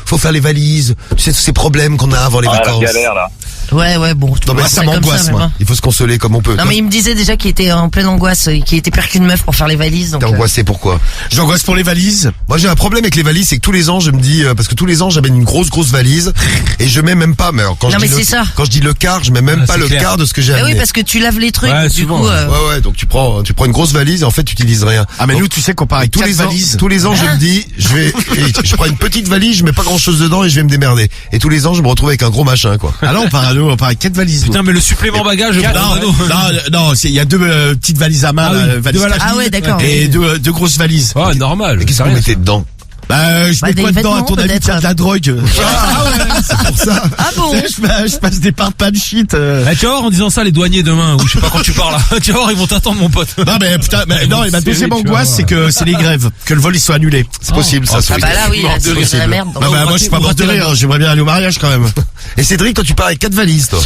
faut faire les valises. Tu sais tous ces problèmes qu'on a avant les Ah, la vacances. galère, là. Ouais, bon. Non mais c'est ça comme m'angoisse ça, moi. même, hein. Il faut se consoler comme on peut. Non, mais il me disait déjà qu'il était en pleine angoisse, qu'il était pire qu'une meuf pour faire les valises. Donc, T'es angoissé pourquoi? J'angoisse pour les valises. Moi j'ai un problème avec les valises, c'est que tous les ans je me dis parce que tous les ans j'amène une grosse valise et je mets même pas. Mais alors, quand Non, je mais dis c'est ça. quand je dis le quart, je mets même Ah, pas c'est le clair. quart de ce que j'ai Bah amené. oui, parce que tu laves les trucs. Ouais, du souvent, coup, ouais. Ouais, donc tu prends une grosse valise et en fait tu utilises rien. Ah mais Donc, nous tu sais qu'on part avec tous 4 les ans, valises. tous les ans je me dis je prends une petite valise, je mets pas grand chose dedans et je vais me démerder. Et tous les ans je me retrouve avec un gros machin quoi. Ah non, on part avec 4 valises. nous. Putain, mais le supplément bagage, Non, il y a 2 petites valises à main, Ah oui, là, valises deux à la Ah ouais, d'accord. et deux grosses valises. Ah, normal. Et qu'est-ce que vous mettez dedans? Je Bah, mets des quoi dedans à vêtements, ton avis? peut-être. Tiens, de la drogue. Ah ouais, c'est pour ça. Ah bon? Je passe des parts de shit. Eh, tu vas voir en disant ça les douaniers demain, ou je sais pas quand tu pars là. Tu vas voir, ils vont t'attendre mon pote. Non mais putain, non, et ma deuxième tu vas angoisse voir. c'est que c'est les grèves, que le vol il soit annulé. C'est possible ça. Ah Sophie. bah là, oui, là, c'est possible. la merde. Ah bah moi je suis pas mort de rire, j'aimerais bien aller au mariage quand même. Et Cédric, toi tu pars avec 4 valises toi.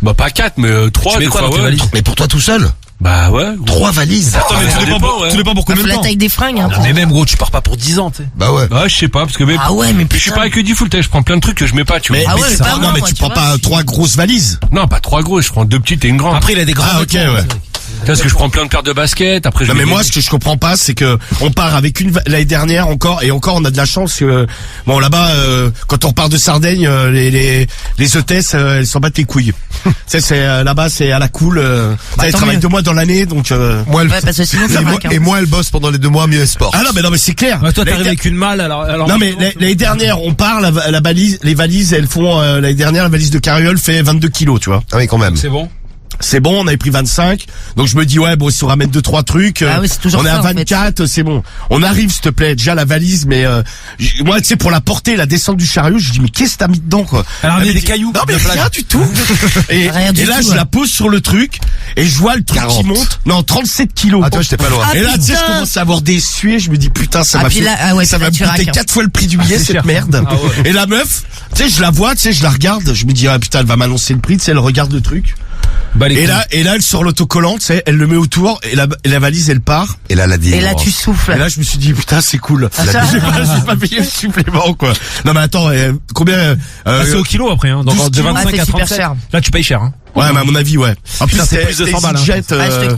Bah, pas 4, mais 3, Tu mets des quoi fois, dans tes ouais. valises Mais pour toi tout seul? Bah, ouais. 3 valises. Attends, mais ça tout dépend pour combien de La temps. taille des fringues, hein. Mais même gros, tu pars pas pour 10 ans, tu sais. Bah ouais. Ouais, je sais pas, parce que Ah ouais, mais je suis putain. pas avec du full, je prends plein de trucs que je mets pas, tu vois. Mais, Ah ouais, mais mais ça- pas non moi, mais moi, tu tu prends vois, pas si- 3 grosses valises. Non, pas 3 grosses, je prends 2 petites et une grande. Après, il a des grands. Ah, ok, vêtements, ouais. Cédric. Parce que je prends plein de paires de baskets, après je Non mets mais moi des- ce que je comprends pas c'est que on part avec l'année dernière encore on a de la chance que bon là-bas quand on repart de Sardaigne les hôtesses elles s'en battent les couilles. Tu sais là-bas c'est à la cool elles tant travaillent mieux. 2 mois dans l'année donc Moi, elle, Ouais, parce que sinon, ça et, moi, marque, hein. et moi, elle bosse pendant les 2 mois, mieux elle sport. Ah non mais c'est clair. Ouais, toi, L'année t'arrives avec une malle, alors. Non mais l'année dernière on part les valises elles font l'année dernière la valise de Carriole fait 22 kilos tu vois. Ah oui, quand même. C'est bon. C'est bon, on avait pris 25. Donc je me dis ouais, bon, si on ramène 2-3 trucs, Ah oui, c'est toujours on est ça, à en fait. 24, c'est bon. On arrive, s'il te plaît, déjà la valise, mais moi, tu sais, pour la porter, la descente du chariot, je dis mais qu'est-ce que t'as mis dedans, quoi? Elle a ramené Elle me des dit, cailloux. Non mais rien du tout. et Rien du et là, tout, je ouais. la pose sur le truc et je vois le truc 40. qui monte. Non, 37 kilos. Ah, toi, j'étais pas loin. Ah, Et là, tu sais, je putain. commence à avoir des suées, je me dis putain, ça Ah, m'a puis fait, là, ah ouais, ça puis va là, me tu coûter raques. 4 fois le prix du billet, c'est cette cher. merde. Ah ouais. Et la meuf, tu sais, je la vois, tu sais, je la regarde, je me dis ah putain, elle va m'annoncer le prix, tu sais, elle regarde le truc. Bah, les Et couilles. là, elle sort l'autocollant, tu sais, elle le met autour et la valise, elle part. Et là, la dit. Et là, tu Et souffles. là, je me suis dit, putain, c'est cool. Ah, ça J'ai pas payé le supplément, quoi. Non, mais attends, combien, Ah, c'est au kilo après, hein. Donc, 12 de kilos. 25 Ah, c'est à super 37. cher. Là, tu payes cher, hein. ouais, mais à mon avis, ouais. En Putain, c'est plus de 100 balles, hein. EasyJet, Ah, je te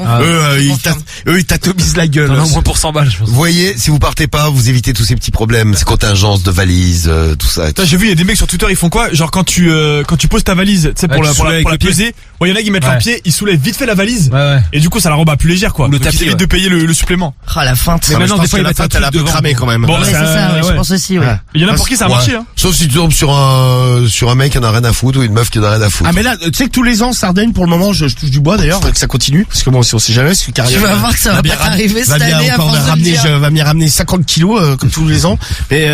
confirme. ils t'atomisent la gueule. T'en as au moins pour 100 balles, je pense. Vous voyez, si vous partez pas, vous évitez tous ces petits problèmes, ces contingences de valises, tout ça. Putain, j'ai vu, il y a des mecs sur Twitter, ils font quoi? Genre, quand tu poses ta valise, tu sais, pour Ouais, la, tu pour la, soulèves pour la avec le peser, ouais, il y en a qui mettent Ouais. leur pied, ils soulèvent vite fait la valise. Ouais, ouais. Et du coup, ça la rend plus légère, quoi. Ou le Donc, tapis, ils évitent ouais. de payer le supplément. Oh, la feinte. Mais Non, mais maintenant, je des pense fois, que ils la mettent un feinte, elle a un truc peu devant. cramé, quand même. Bon, Ouais, c'est ça, ouais, je pense aussi, ouais. Il y en a pour qui ça a marché, hein. Sauf si tu tombes sur un mec qui en a rien à foutre ou une meuf qui en a rien à foutre. Ah, mais là, tu sais que tous les ans, Sardaigne, pour le moment, je touche du bois, d'ailleurs, que ça continue, parce que bon, on sait jamais, c'est une carrière. Tu vas voir que ça va pas t'arriver cette année à force de le dire. va venir ramener 50 kilos, comme tous les ans. Mais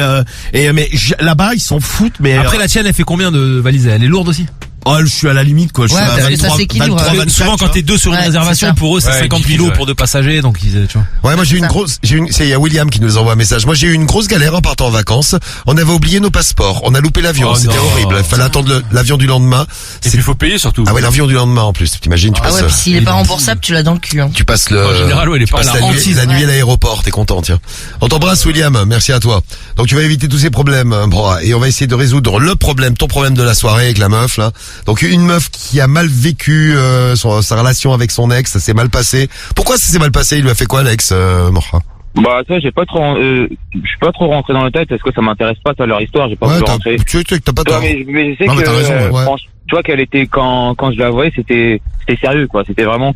là-bas, ils s'en foutent, mais Après, la tienne, elle fait combien de valises? Elle est lourde aussi? oh, je suis à la limite, quoi. Je Ouais, suis à parce que ça s'équilibre, 23, ouais. 24, Souvent, quand t'es deux sur une Ouais, réservation, c'est ça. pour eux, c'est Ouais, 50 difficile, kilos ouais. pour deux passagers, donc ils, tu vois. Ouais, moi j'ai eu une grosse, c'est il y a William qui nous envoie un message. Moi j'ai eu une grosse galère en partant en vacances. On avait oublié nos passeports. On a loupé l'avion. Oh C'était non. horrible. Il fallait attendre l'avion du lendemain. Et puis il faut payer surtout. Ah ouais, l'avion du lendemain en plus. T'imagines, tu Ah passes, ouais, puis s'il est pas remboursable, tu l'as dans le cul, hein. tu passes le, En général, ouais, il est tu pas passes là. la nuit à l'aéroport. T'es content, tiens. On t'embrasse, William. Merci à toi. Donc tu vas éviter tous ces problèmes, bro, et on va essayer de résoudre le problème, ton problème de la soirée avec la meuf, là. Donc une meuf qui a mal vécu, sa relation avec son ex, ça s'est mal passé. Pourquoi ça s'est mal passé? Il lui a fait quoi, l'ex, Morha? Bah ça, j'ai pas trop, je suis pas trop rentré dans le détail parce que ça m'intéresse pas, ça, leur histoire, j'ai pas Ouais, voulu rentrer. tu sais que t'as pas Tu vois, tort. mais je sais Non, mais que, t'as raison, ouais. tu vois qu'elle était, quand je la voyais, c'était sérieux, quoi. C'était vraiment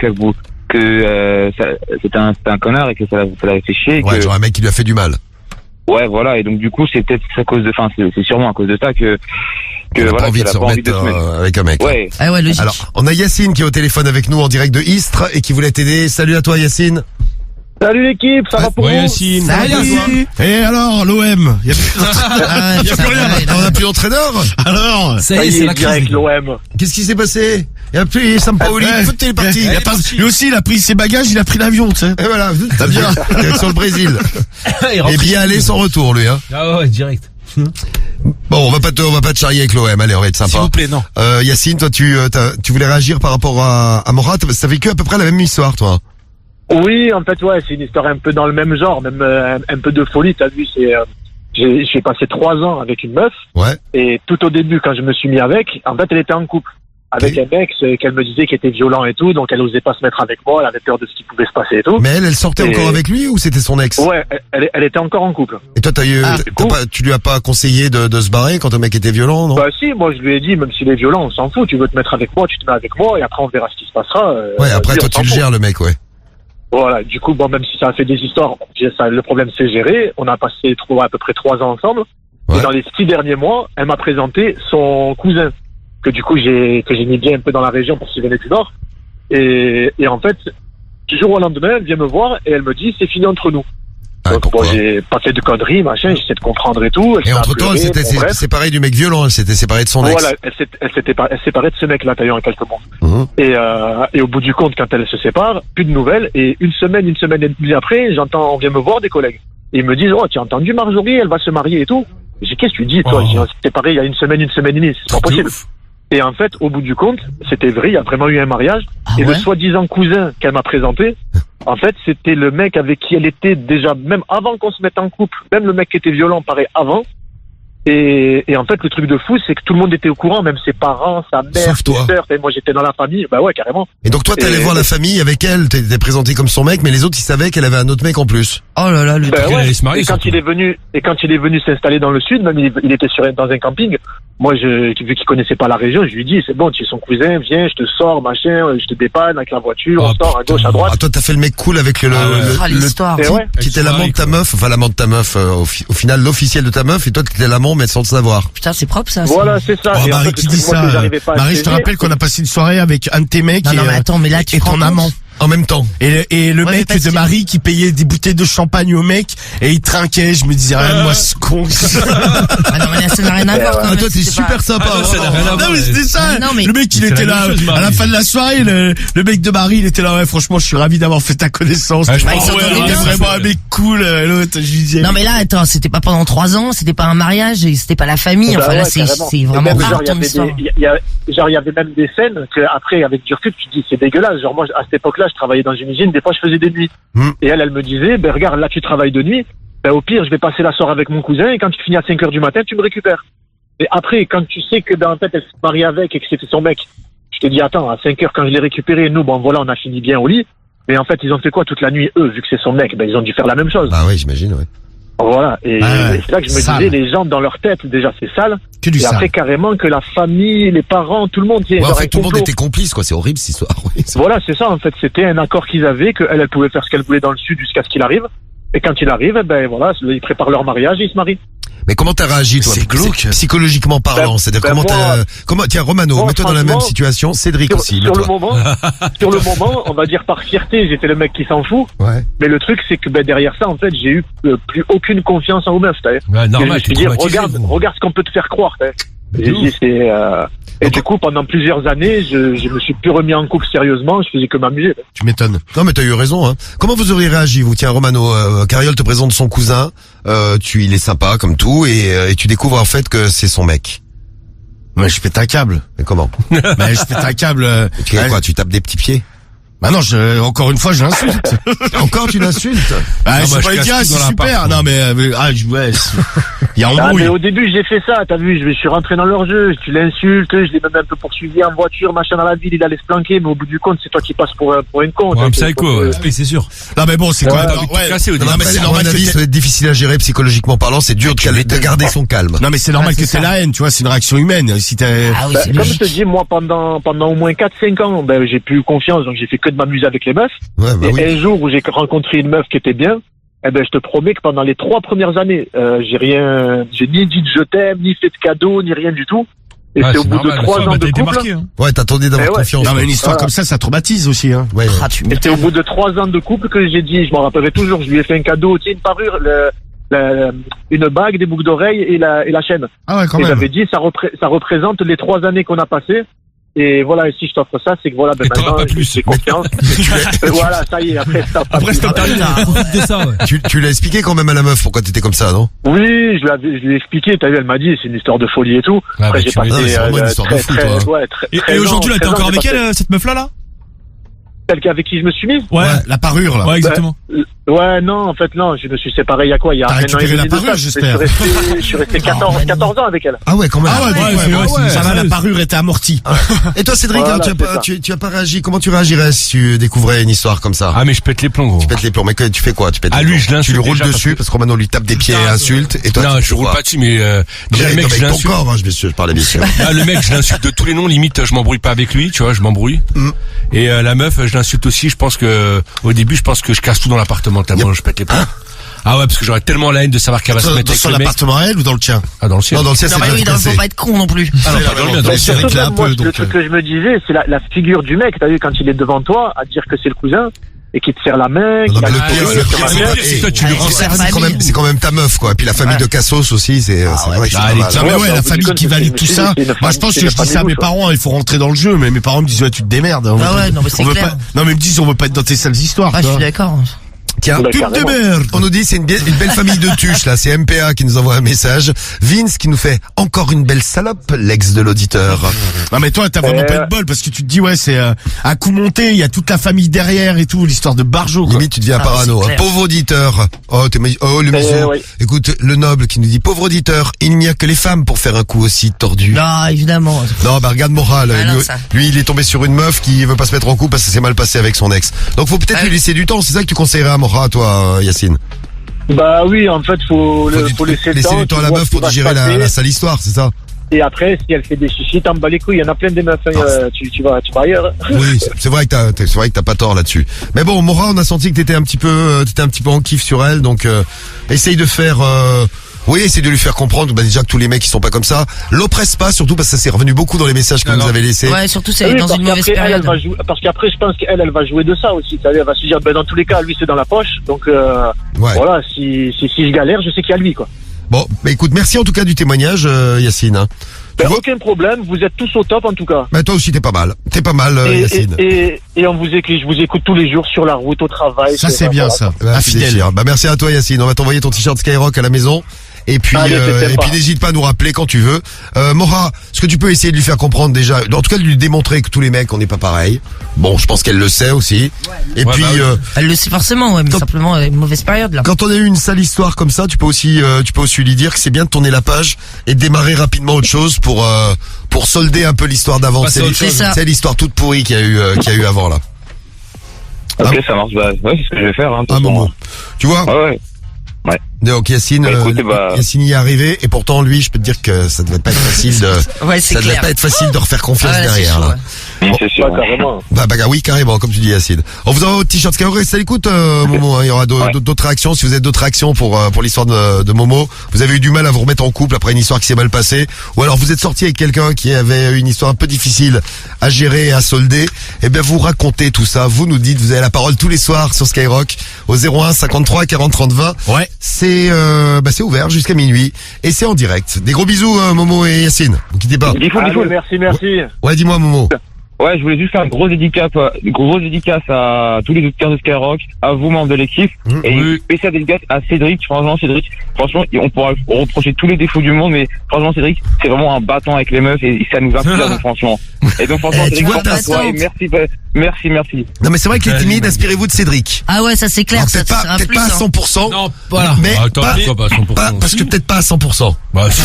c'était un connard et que ça l'avait fait chier. Et Ouais, que, genre un mec qui lui a fait du mal. ouais, voilà. Et donc, du coup, c'est peut-être à cause de, c'est sûrement à cause de ça que On a voilà, pas envie de qu'elle a se pas envie de remettre se mettre. avec un mec. Ouais. Ah ouais, logique. Alors, on a Yacine qui est au téléphone avec nous en direct de Istres et qui voulait t'aider. Salut à toi, Yacine. Salut l'équipe, ça va pour vous? Yacine. Salut. Et alors, l'OM? Ah ouais, Y a plus rien, ouais, On a plus d'entraîneur. Alors? Ça y est, c'est la crise. direct, l'OM. Qu'est-ce qui s'est passé? Il y a plus Sampaoli. Ouais. Il est parti. Il a pas- lui aussi, il a pris ses bagages, il a pris l'avion, tu sais. Et voilà, t'as bien. Direction le Brésil. Et bien aller sans retour, lui, hein. Ah ouais, direct. Bon, on va pas te charrier avec l'OM. Allez, on va être S'il sympa. vous plaît, non. Yacine, toi, tu voulais réagir par rapport à Morat. T'as vécu à peu près la même histoire, toi. Oui, en fait, ouais, c'est une histoire un peu dans le même genre, même un peu de folie. T'as vu, j'ai passé 3 ans avec une meuf, Ouais. et tout au début, quand je me suis mis avec, en fait, elle était en couple avec un mec qu'elle me disait qu'il était violent et tout, donc elle osait pas se mettre avec moi, elle avait peur de ce qui pouvait se passer et tout. Mais elle sortait Et- encore avec lui ou c'était son ex? Ouais, elle était encore en couple. Et toi, tu lui as pas conseillé de se barrer quand le mec était violent, non? Bah si, moi je lui ai dit, même s'il est violent, on s'en fout, tu veux te mettre avec moi, tu te mets avec moi, et après on verra ce qui se passera. Ouais, après, vas-y, toi, on s'en tu le fout. gères, le mec, ouais. Voilà, du coup, bon, même si ça a fait des histoires, le problème c'est géré. On a passé à peu près 3 ans ensemble. Ouais. Et dans les 6 derniers mois, elle m'a présenté son cousin, que du coup j'ai mis bien un peu dans la région parce qu'il venait du Nord. Et en fait, du jour au lendemain, elle vient me voir et elle me dit c'est fini entre nous. Ah, Donc pourquoi? bon, j'ai pas fait de conneries, machin, j'essaie de comprendre et tout. Elle Et s'est entre temps, elle pleuré, s'était bon, bref. séparée du mec violent, elle s'était séparée de son ex. Voilà, elle s'est séparée de ce mec-là, d'ailleurs, il y a quelques mois. Mhm. Et au bout du compte, quand elle se sépare, plus de nouvelles. Et une semaine et demie après, on vient me voir des collègues. Et ils me disent, oh, tu as entendu Marjorie, elle va se marier et tout. J'ai dit, qu'est-ce que tu dis, toi? Oh. J'ai dit, c'est séparé il y a une semaine et demie, c'est pas possible. Et en fait, au bout du compte, c'était vrai, il y a vraiment eu un mariage. Ah Et ouais? le soi-disant cousin qu'elle m'a présenté, en fait, c'était le mec avec qui elle était déjà, même avant qu'on se mette en couple, même le mec qui était violent, pareil, avant. Et en fait, le truc de fou, c'est que tout le monde était au courant, même ses parents, sa mère, Sauf toi. ses sœurs. Et moi, j'étais dans la famille. Bah ouais, carrément. Et donc toi, t'allais Et- voir la famille avec elle, t'étais présenté comme son mec, mais les autres, ils savaient qu'elle avait un autre mec en plus. Oh là là, le Ben qu'elle ouais. allait se marier, Et quand surtout. il est venu s'installer dans le sud, même il était dans un camping. Moi, vu qu'il connaissait pas la région, je lui dis, c'est bon, tu es son cousin, viens, je te sors, machin, je te dépanne avec la voiture, on Oh, sort à gauche, à droite. Ah, toi, t'as fait le mec cool avec Ah, l'histoire. Et ouais. qui était l'amant de ta meuf, enfin l'amant de ta meuf, au final l'officiel de ta meuf, et toi t'étais l'amant mais sans le savoir. Putain, c'est propre ça. Voilà, c'est ça. Oh, Et en Marie fait, qui le dit truc, moi, ça. que j'arrivais pas à Marie, je te saisir, rappelle qu'on a passé une soirée avec un de tes mecs Non, et, non, mais attends, mais là, tu et te rends ton compte amant. En même temps. Et le Ouais, mais mec parce de que- Marie qui payait des bouteilles de champagne au mec et il trinquait, je me disais, moi, ce con. Ah non, mais là, ça n'a rien à voir quand Ah, même. toi, t'es c'était super pas- sympa. Ah, non, ça n'a rien à voir. Non, mais c'était ça. Non, mais- Le mec, il C'est était la là, même chose, à la Marie. fin de la soirée, le mec de Marie, il était là, ouais, franchement, je suis ravi d'avoir fait ta connaissance. Ah, je Bah, pense ils que s'entendaient ouais, bien. C'est vraiment un mec cool, l'autre, je lui disais. Non, mais là, attends, c'était pas pendant 3 ans, c'était pas un mariage, et c'était pas la famille. Bah Enfin, là, ouais, carrément. c'est Et vraiment même, rare genre, il y ton avait histoire. genre, il y avait même des scènes que après, avec du recul, tu te dis, c'est dégueulasse. Genre, moi, à cette époque-là, je travaillais dans une usine, des fois, je faisais des nuits. Et elle me disait, ben, regarde, là, tu travailles de nuit. Ben, au pire, je vais passer la soirée avec mon cousin, et quand tu finis à 5 heures du matin, tu me récupères. Et après, quand tu sais que, ben, en fait, elle s'est mariée avec et que c'était son mec, je te dis, attends, à 5 heures, quand je l'ai récupéré, nous, bon, voilà, on a fini bien au lit. Mais en fait, ils ont fait quoi toute la nuit, eux, vu que c'est son mec? Ben, ils ont dû faire la même chose. Bah ouais, j'imagine, ouais. Voilà. Et Ouais, c'est là que je me sale. disais, les gens, dans leur tête, déjà, c'est sale. Que du Et après, sale. carrément, que la famille, les parents, tout le monde, Ouais, en genre fait, un tout le monde complot. était complice, quoi. C'est horrible, cette histoire. Oui, c'est- Voilà, c'est ça, en fait. C'était un accord qu'ils avaient, qu'elle, elle pouvait faire ce qu'elle voulait dans le sud jusqu'à ce qu'il arrive. Et quand il arrive, ben voilà, ils préparent leur mariage et ils se marient. Mais comment t'as réagi, toi? C'est glauque. Psychologiquement parlant. Ben, C'est-à-dire, ben, comment moi- comment, tiens, Romano, moi, mets-toi dans la même franchement, situation. Cédric aussi, Sur le mets-toi. moment, on va dire par fierté, j'étais le mec qui s'en fout. Ouais. Mais le truc, c'est que ben, derrière ça, en fait, j'ai eu plus aucune confiance en meufs, t'as vu. Ouais, Et je me normal, suis t'es dit, traumatisé. regarde ce qu'on peut te faire croire, t'as vu. Mais Et de j'ai dit, et du coup, pendant plusieurs années, je me suis plus remis en couple sérieusement, je faisais que m'amuser. Tu m'étonnes. Non, mais t'as eu raison, hein. Comment vous auriez réagi, vous? Tiens, Romano, Cariol te présente son cousin, il est sympa, comme tout, et tu découvres, en fait, que c'est son mec. Ouais, je pète un câble. Mais comment? Bah, je pète un câble. Tu fais quoi? Tu tapes des petits pieds? Bah non, encore une fois, je l'insulte. Encore, tu l'insultes? Ah, Non, je moi, sais pas je le dire, casse tout c'est dans super. l'appart, Non, ouais, il y a Ah, embrouille. mais au début, j'ai fait ça, t'as vu, je suis rentré dans leur jeu, tu l'insultes, je l'ai même un peu poursuivi en voiture, machin dans la ville, il allait se planquer, mais au bout du compte, c'est toi qui passes pour une con. Ouais, un t'as- psycho, ouais. Oui, c'est sûr. Non, mais bon, c'est quand Ouais, même, tout cassé au début. non, mais c'est à normal mon que avis, t'aies- ça va être difficile à gérer psychologiquement parlant, c'est dur de garder son calme. non, mais c'est normal Ah, que c'est t'aies ça. la haine, tu vois, c'est une réaction humaine. Si t'es, Ah oui, Bah, c'est comme je logique. te dis, moi, pendant au moins 4-5 ans, ben, j'ai plus eu confiance, donc j'ai fait que de m'amuser avec les meufs. Ouais, bah Et oui. un jour où j'ai rencontré une meuf qui était bien, eh ben, je te promets que pendant les 3 premières années, j'ai ni dit de je t'aime, ni fait de cadeaux, ni rien du tout. Et Ah, c'est au c'est bout de normal, 3 Ouais, ans bah, de t'as été couple. marqué, hein. Ouais, t'attendais d'avoir Eh ouais. confiance. non, mais une histoire Voilà. comme ça traumatise aussi, hein. Ouais. Ah, tu Et c'est au bout de 3 ans de couple que j'ai dit, je m'en rappellerai toujours, je lui ai fait un cadeau, tu sais, une parure, une bague, des boucles d'oreilles et la chaîne. Ah ouais, quand Et même. j'avais dit, ça représente les 3 années qu'on a passées. Et voilà, et si je t'offre ça, c'est que voilà, ben Et t'auras maintenant, pas plus. j'ai confiance. Et voilà, ça y est, après, ça. Après, c'était interdit. Profite de ça, ouais. Tu l'as expliqué quand même à la meuf pourquoi t'étais comme ça, non? Oui, je lui ai expliqué, t'as vu, elle m'a dit, c'est une histoire de folie et tout. Ah, Après, bah, j'ai tu passé, m'étonnes, c'est vraiment une histoire de fou, toi. ouais, Et aujourd'hui, là, t'es encore avec elle, cette meuf-là, là? Celle avec qui je me suis mis? Ouais. La parure, là. Ouais, exactement. Ouais, non, en fait, non, je me suis séparé il y a quoi? Il y a T'as un an et récupéré demi la de parure, ça. j'espère. Je suis resté 14 ans avec elle. Ah ouais, quand même. Ah ouais, Ouais, ouais, c'est- ouais, c'est- ça va, la sérieuse. parure était amortie. Et toi, Cédric, Voilà, hein, c'est ça. tu as pas réagi? Comment tu réagirais si tu découvrais une histoire comme ça? Ah, mais je pète les plombs, gros. Tu pètes les plombs, mais tu fais quoi? Tu pètes Ah, les lui, plombs. je l'insulte Tu lui roules déjà dessus, parce que Romano lui tape des pieds et insulte, et toi, Non, tu je fais roule quoi? pas dessus, mais déjà, le mec, je Avec ton l'insulte. corps, hein, je parlais bien sûr. Ah, le mec, je l'insulte de tous les noms, limite, je m'embrouille pas avec lui, tu vois, je m'embrouille. Et la meuf, je l'insulte aussi, je pense que, au début, je pense que je casse tout dans l'appartement, tellement je pète les plombs. Ah ouais, parce que j'aurais tellement la haine de savoir qu'elle va se mettre Dans avec son le mec. appartement à elle ou dans le tien? Ah, dans le ciel. Non, dans le ciel, Non, c'est mais pas oui, non, faut pas être con non plus. Ah, non, pas dans le mien, dans Mais le ciel. surtout, là, un même moi, peu, le donc, truc que je me disais, c'est la figure du mec, t'as vu, quand il est devant toi, à dire que c'est le cousin, et qu'il te serre la main, Non, qu'il mais a le le pire, sourire, le comme pire, un c'est mec. que- si toi, tu lui et rends c'est sa quand même, famille. c'est quand même ta meuf, quoi. Et puis la famille de Cassos aussi, c'est vrai que c'est Ah, pas les mal. non, mais Ouais, ouais, bah, la au bout du famille compte, qui c'est valide une- tout c'est ça. une Moi, je famille- pense c'est que une je dis ça à famille mes louche, parents, il faut rentrer dans le jeu, mais mes parents me disent, ouais, tu te démerdes. On Ah veut ouais, pas- non, mais c'est on veut clair. pas- Non, mais ils me disent, on veut pas être dans tes sales histoires, Ah, tu je suis vois. d'accord. Tiens, Bah, tu te carrément. démerdes. On nous dit c'est une belle famille de tuches là. C'est MPA qui nous envoie un message. Vince qui nous fait encore une belle salope, l'ex de l'auditeur. Non, mais toi, t'as vraiment pas eu de bol parce que tu te dis, ouais, c'est un coup monté, il y a toute la famille derrière et tout, l'histoire de Barjo, quoi. Limite tu deviens Ah, parano. c'est clair. Pauvre auditeur. Oh le miso. ouais. Écoute le noble qui nous dit pauvre auditeur. Il n'y a que les femmes pour faire un coup aussi tordu. Non, évidemment. Non, bah regarde Moral. Ah, non, lui, ça. lui, il est tombé sur une meuf qui veut pas se mettre en couple parce que ça s'est mal passé avec son ex. Donc faut peut-être Ah lui oui. laisser du temps. C'est ça que tu conseillerais à Moral, toi, Yacine. Bah oui, en fait, faut laisser le temps. du temps à tu la vois meuf ce qui pour va se digérer passer. la sale histoire, c'est ça? Et après, si elle fait des chichis, t'en bats les couilles. Il y en a plein des meufs. Hein, tu vas ailleurs. Oui, c'est vrai que t'as pas tort là-dessus. Mais bon, Mora, on a senti que t'étais un petit peu en kiff sur elle, donc essaye de faire Oui, essayez de lui faire comprendre, déjà que tous les mecs ils sont pas comme ça. L'oppresse pas, surtout parce que ça s'est revenu beaucoup dans les messages que vous avez laissés. Ouais, surtout c'est Oui, dans parce une mauvaise qu'après, période. parce qu'après, je pense qu'elle va jouer de ça aussi. Elle va se dire, dans tous les cas, lui, c'est dans la poche. Donc, voilà, si je galère, je sais qu'il y a lui, quoi. Bon, bah écoute, merci en tout cas du témoignage, Yacine. Hein. Aucun problème, vous êtes tous au top en tout cas. Bah toi aussi t'es pas mal. T'es pas mal, Yacine. Et on vous écoute, je vous écoute tous les jours sur la route, au travail. Ça c'est bien ça. Bah, fidèle. Bah merci à toi Yacine. On va t'envoyer ton t-shirt Skyrock à la maison. Et puis, n'hésite pas à nous rappeler quand tu veux. Mora, ce que tu peux essayer de lui faire comprendre déjà, en tout cas de lui démontrer que tous les mecs on n'est pas pareil. Bon, je pense qu'elle le sait aussi. Et puis, elle le sait forcément, ouais, mais simplement une mauvaise période là. Quand on a eu une sale histoire comme ça, tu peux aussi lui dire que c'est bien de tourner la page et de démarrer rapidement autre chose pour solder un peu l'histoire d'avant. C'est l'histoire toute pourrie qu'il y a eu avant là. Ok, ça marche. Bah, ouais, c'est ce que je vais faire. Hein, moment. Tu vois. Ouais. Donc Yacine, Yacine y est arrivé et pourtant lui, je peux te dire que ça devait pas être facile de refaire confiance derrière là. Oui, c'est sûr. Carrément. Bah oui, carrément, comme tu dis Yacine. On vous envoie votre t-shirt Skyrock. Ça écoute Momo, hein, il y aura d'autres réactions. Si vous avez d'autres réactions pour l'histoire de Momo, vous avez eu du mal à vous remettre en couple après une histoire qui s'est mal passée, ou alors vous êtes sorti avec quelqu'un qui avait une histoire un peu difficile à gérer et à solder, et bien vous racontez tout ça, vous nous dites, vous avez la parole tous les soirs sur Skyrock au 01 53 40 30 20. Ouais. C'est ouvert jusqu'à minuit et c'est en direct. Des gros bisous Momo et Yacine. Vous quittez pas. Merci. Ouais, dis-moi Momo. Ouais, je voulais juste faire une grosse dédicace à tous les auditeurs de Skyrock, à vous membres de l'équipe, et une spéciale dédicace à Cédric. Franchement, on pourra reprocher tous les défauts du monde, mais franchement, Cédric, c'est vraiment un bâton avec les meufs et ça nous inspire, franchement. Et donc, franchement, tu vois, merci. Non, mais c'est vrai que les timides, inspirez-vous de Cédric. Ah ouais, ça c'est clair. Alors, peut-être pas à 100%. Non, voilà. Mais Attends, pourquoi pas à 100%? parce que peut-être pas à 100%. Bah, si,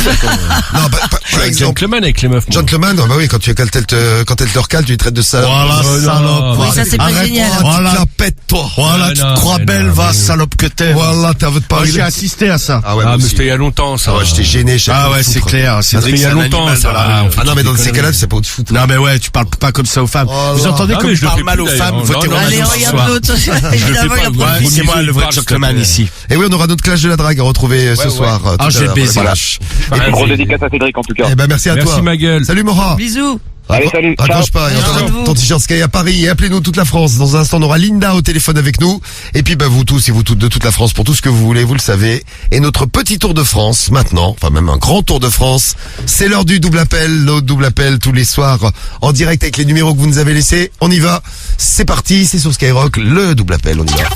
Non, par exemple. gentleman avec les meufs. moi. Gentleman, bah oui, quand elle te recale, tu lui traites de salope. Voilà, salope. Oui, ça c'est pas génial. Voilà, tu te la pètes, toi. Voilà, tu te crois belle, va, salope que t'es. Voilà, t'as votre Moi, pari. j'ai assisté à ça. Ah ouais, Ah, mais c'était il y a longtemps, ça. Ah ouais, j'étais gêné. Ah ouais, c'est clair. C'était il y a longtemps, ça. Ah non, mais dans ces cas-là, tu sais pas où te foutre. Non mais ouais, tu parles pas comme ça aux femmes. Vous entendez comme mais je je le parle fais mal plus, aux d'ailleurs. femmes, Non, votez non, Ronaldo Allez, ce regarde soir. l'autre. Évidemment, il a Ouais, profité. c'est moi le vrai gentleman ici. Et oui, on aura notre clash de la drague à retrouver ce soir. Ah, j'ai baisé. Voilà. Une grosse dédicace à Cédric, en tout cas. Eh ben, merci à toi. Merci ma gueule. Salut Mora. Bisous. Allez, salut. Raccroche pas. Et Merci à on vous. ton t-shirt Sky à Paris et appelez-nous toute la France. Dans un instant, on aura Linda au téléphone avec nous. Et puis, vous tous et vous toutes de toute la France pour tout ce que vous voulez, vous le savez. Et notre petit tour de France maintenant, enfin même un grand tour de France. C'est l'heure du double appel, l'autre double appel tous les soirs en direct avec les numéros que vous nous avez laissés. On y va. C'est parti. C'est sur Skyrock, le double appel. On y va.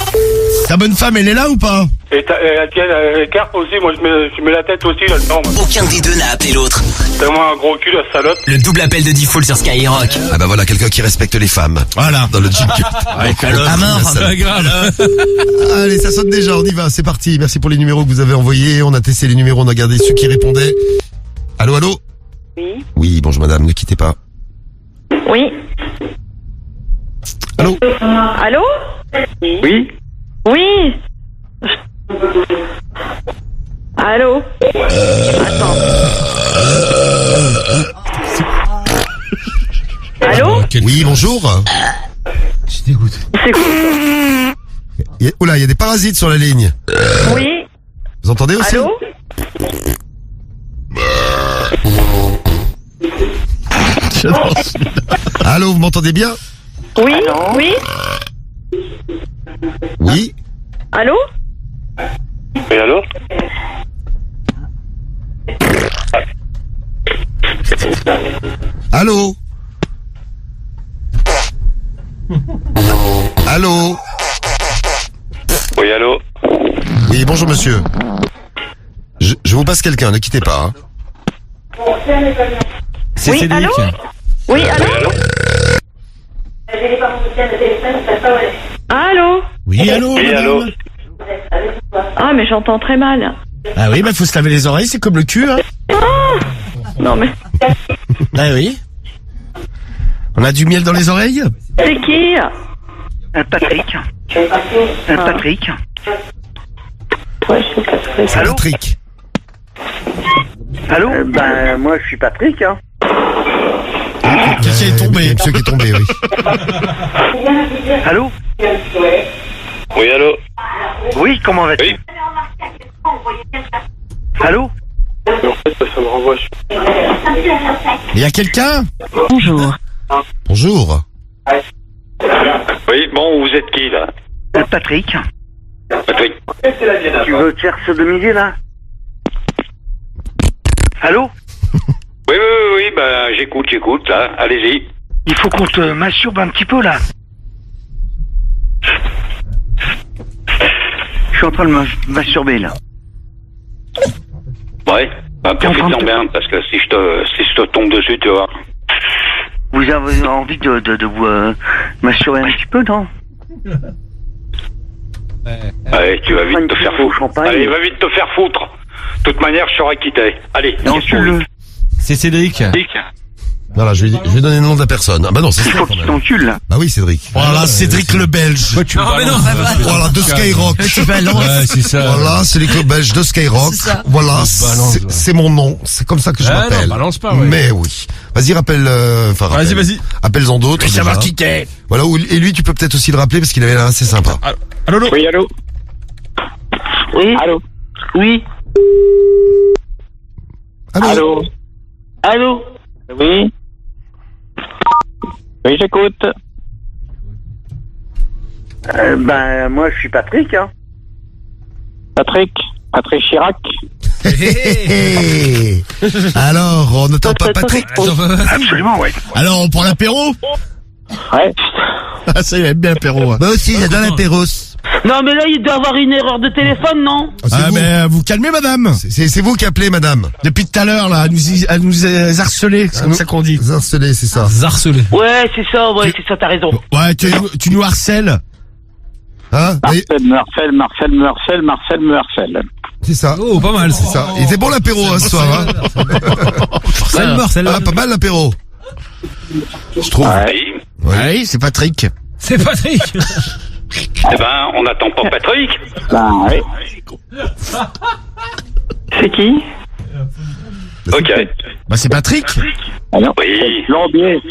Ta bonne femme, elle est là ou pas? Et elle tient la carte aussi, moi je mets la tête aussi là-dedans. Aucun des deux n'a appelé l'autre. Tellement un gros cul la salope. Le double appel de Diffoul sur Skyrock. Ah bah voilà, quelqu'un qui respecte les femmes. Voilà. Dans le jingle. À mort. Pas grave. Allez, ça sonne déjà, on y va, c'est parti. Merci pour les numéros que vous avez envoyés. On a testé les numéros, on a gardé ceux qui répondaient. Allô? Oui. Oui, bonjour madame, ne quittez pas. Oui. Allô? Allô? Oui? Oui. Allô? Attends. Allô? Oui, bonjour. C'est quoi ça? Oula, il y a des parasites sur la ligne. Oui. Vous entendez aussi? Allô? Allô, vous m'entendez bien? Oui. Oui. Oui. Allô? Et alors? Allô? Allô? Oui, allô? Oui, bonjour monsieur. Je vous passe quelqu'un, ne quittez pas. Hein. C'est Oui, Cédric. allô? Oui, allô? Allô? Oui, allô? Oui, madame? allô? Ah, mais j'entends très mal. Ah oui, faut se laver les oreilles, c'est comme le cul, hein. Non, mais Ah oui. On a du miel dans les oreilles? c'est qui? Patrick. Patrick. Ouais, je sais pas ce que c'est. Allô? Patrick. Allô? Ben, moi, je suis Patrick, hein. Qui est tombé? Monsieur qui est tombé, oui. Allô? Oui, allô? Oui, comment vas-tu? Oui. Allô? En fait, ça me renvoie. Il y a quelqu'un? Bonjour. Bonjour. Oui, bon, vous êtes qui, là? Patrick. Patrick. Tu veux te faire ce de midi, là? Allô? Oui, bah, j'écoute, là. Allez-y. Il faut qu'on te masturbe un petit peu, là. Je suis en train de me masturber, là. Ouais. Bah, profite-en bien, parce que si je te tombe dessus, tu vois. Vous avez envie de vous masturber un petit peu, non? Allez, tu vas vite te faire foutre. Allez, va vite te faire foutre. De toute manière, je serai quitté. Allez, encule-le. C'est Cédric. Voilà, je vais donner le nom de la personne. Ah bah non, c'est ça. Il faut qu'il t'encule, là. Bah oui, Cédric. Voilà, Cédric le Belge. Voilà, de Skyrock. Tu balances. Ouais, c'est ça. Voilà, c'est les clubs belges de Skyrock. C'est ça. Voilà, balance, c'est mon nom. C'est comme ça que je m'appelle. Non, balance pas, ouais. Mais oui. Vas-y, rappelle. Vas-y. Appelle-en d'autres. Ça va déjà. qui t'es? Voilà, et lui, tu peux peut-être aussi le rappeler parce qu'il avait l'air assez sympa. Allô? Oui, allô? Oui? Allô? Oui? Allô? Allô? Oui? Oui, j'écoute. Moi, je suis Patrick, hein. Patrick Chirac. Alors, on n'entend pas Patrick? Absolument, ouais. Alors, on prend l'apéro? Ouais. Ah, ça, il aime bien l'apéro. Hein. Moi aussi, j'adore l'apéros. Non, mais là, il doit avoir une erreur de téléphone, non? Ah, mais vous calmez, madame. C'est vous qui appelez, madame. Depuis tout à l'heure, là, elle nous a harcelé, c'est comme ça qu'on dit. Harcelé, c'est ça. Zarcelé. Ouais, c'est ça, t'as raison. Ouais, tu nous harcèles. Hein? Marcel. C'est ça. Oh, pas mal. C'est ça. Il était bon l'apéro, hein, ce soir, hein. Ah, pas mal l'apéro. Je trouve. Ouais, c'est Patrick. C'est Patrick. Eh ben, on n'attend pas Patrick. C'est qui? Ok. Bah, c'est Patrick. Oui. Plombier.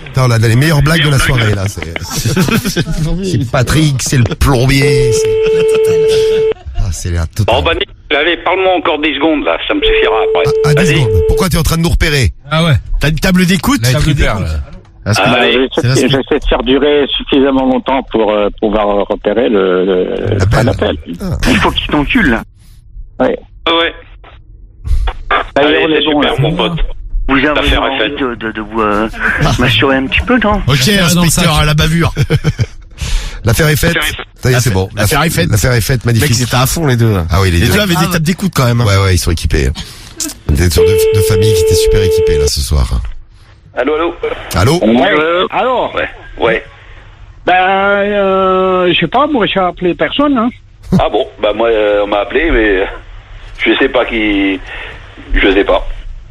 Putain, on a les meilleures blagues de la soirée, là. C'est Patrick, c'est le plombier. C'est la totale. Bon, bah, allez, parle-moi encore 10 secondes, là. Ça me suffira après. Ah, 10 Vas-y. secondes. Pourquoi t'es en train de nous repérer? Ah ouais. T'as une table d'écoute? Table d'écoute. Allez, j'essaie de faire durer suffisamment longtemps pour pouvoir repérer l'appel. Il faut qu'il t'encule, là. Ouais. Ouais. Allez, Allez, c'est super, mon pote. Vous avez L'affaire est envie faite. de vous masturber un petit peu, non? Ok, inspecteur à la bavure. L'affaire est faite. Ça y est, c'est bon. L'affaire est faite. L'affaire est faite, magnifique. Mec, ils étaient à fond, les deux. Ah oui, les deux avaient des tables d'écoute, quand même. Hein. Ouais, ils sont équipés. On était sur deux familles qui étaient super équipées, là, ce soir. Allô? Allô? Alors? Ouais. Je sais pas, moi, j'ai appelé personne, hein. Ah bon, bah moi, on m'a appelé, mais je sais pas qui... Je sais pas.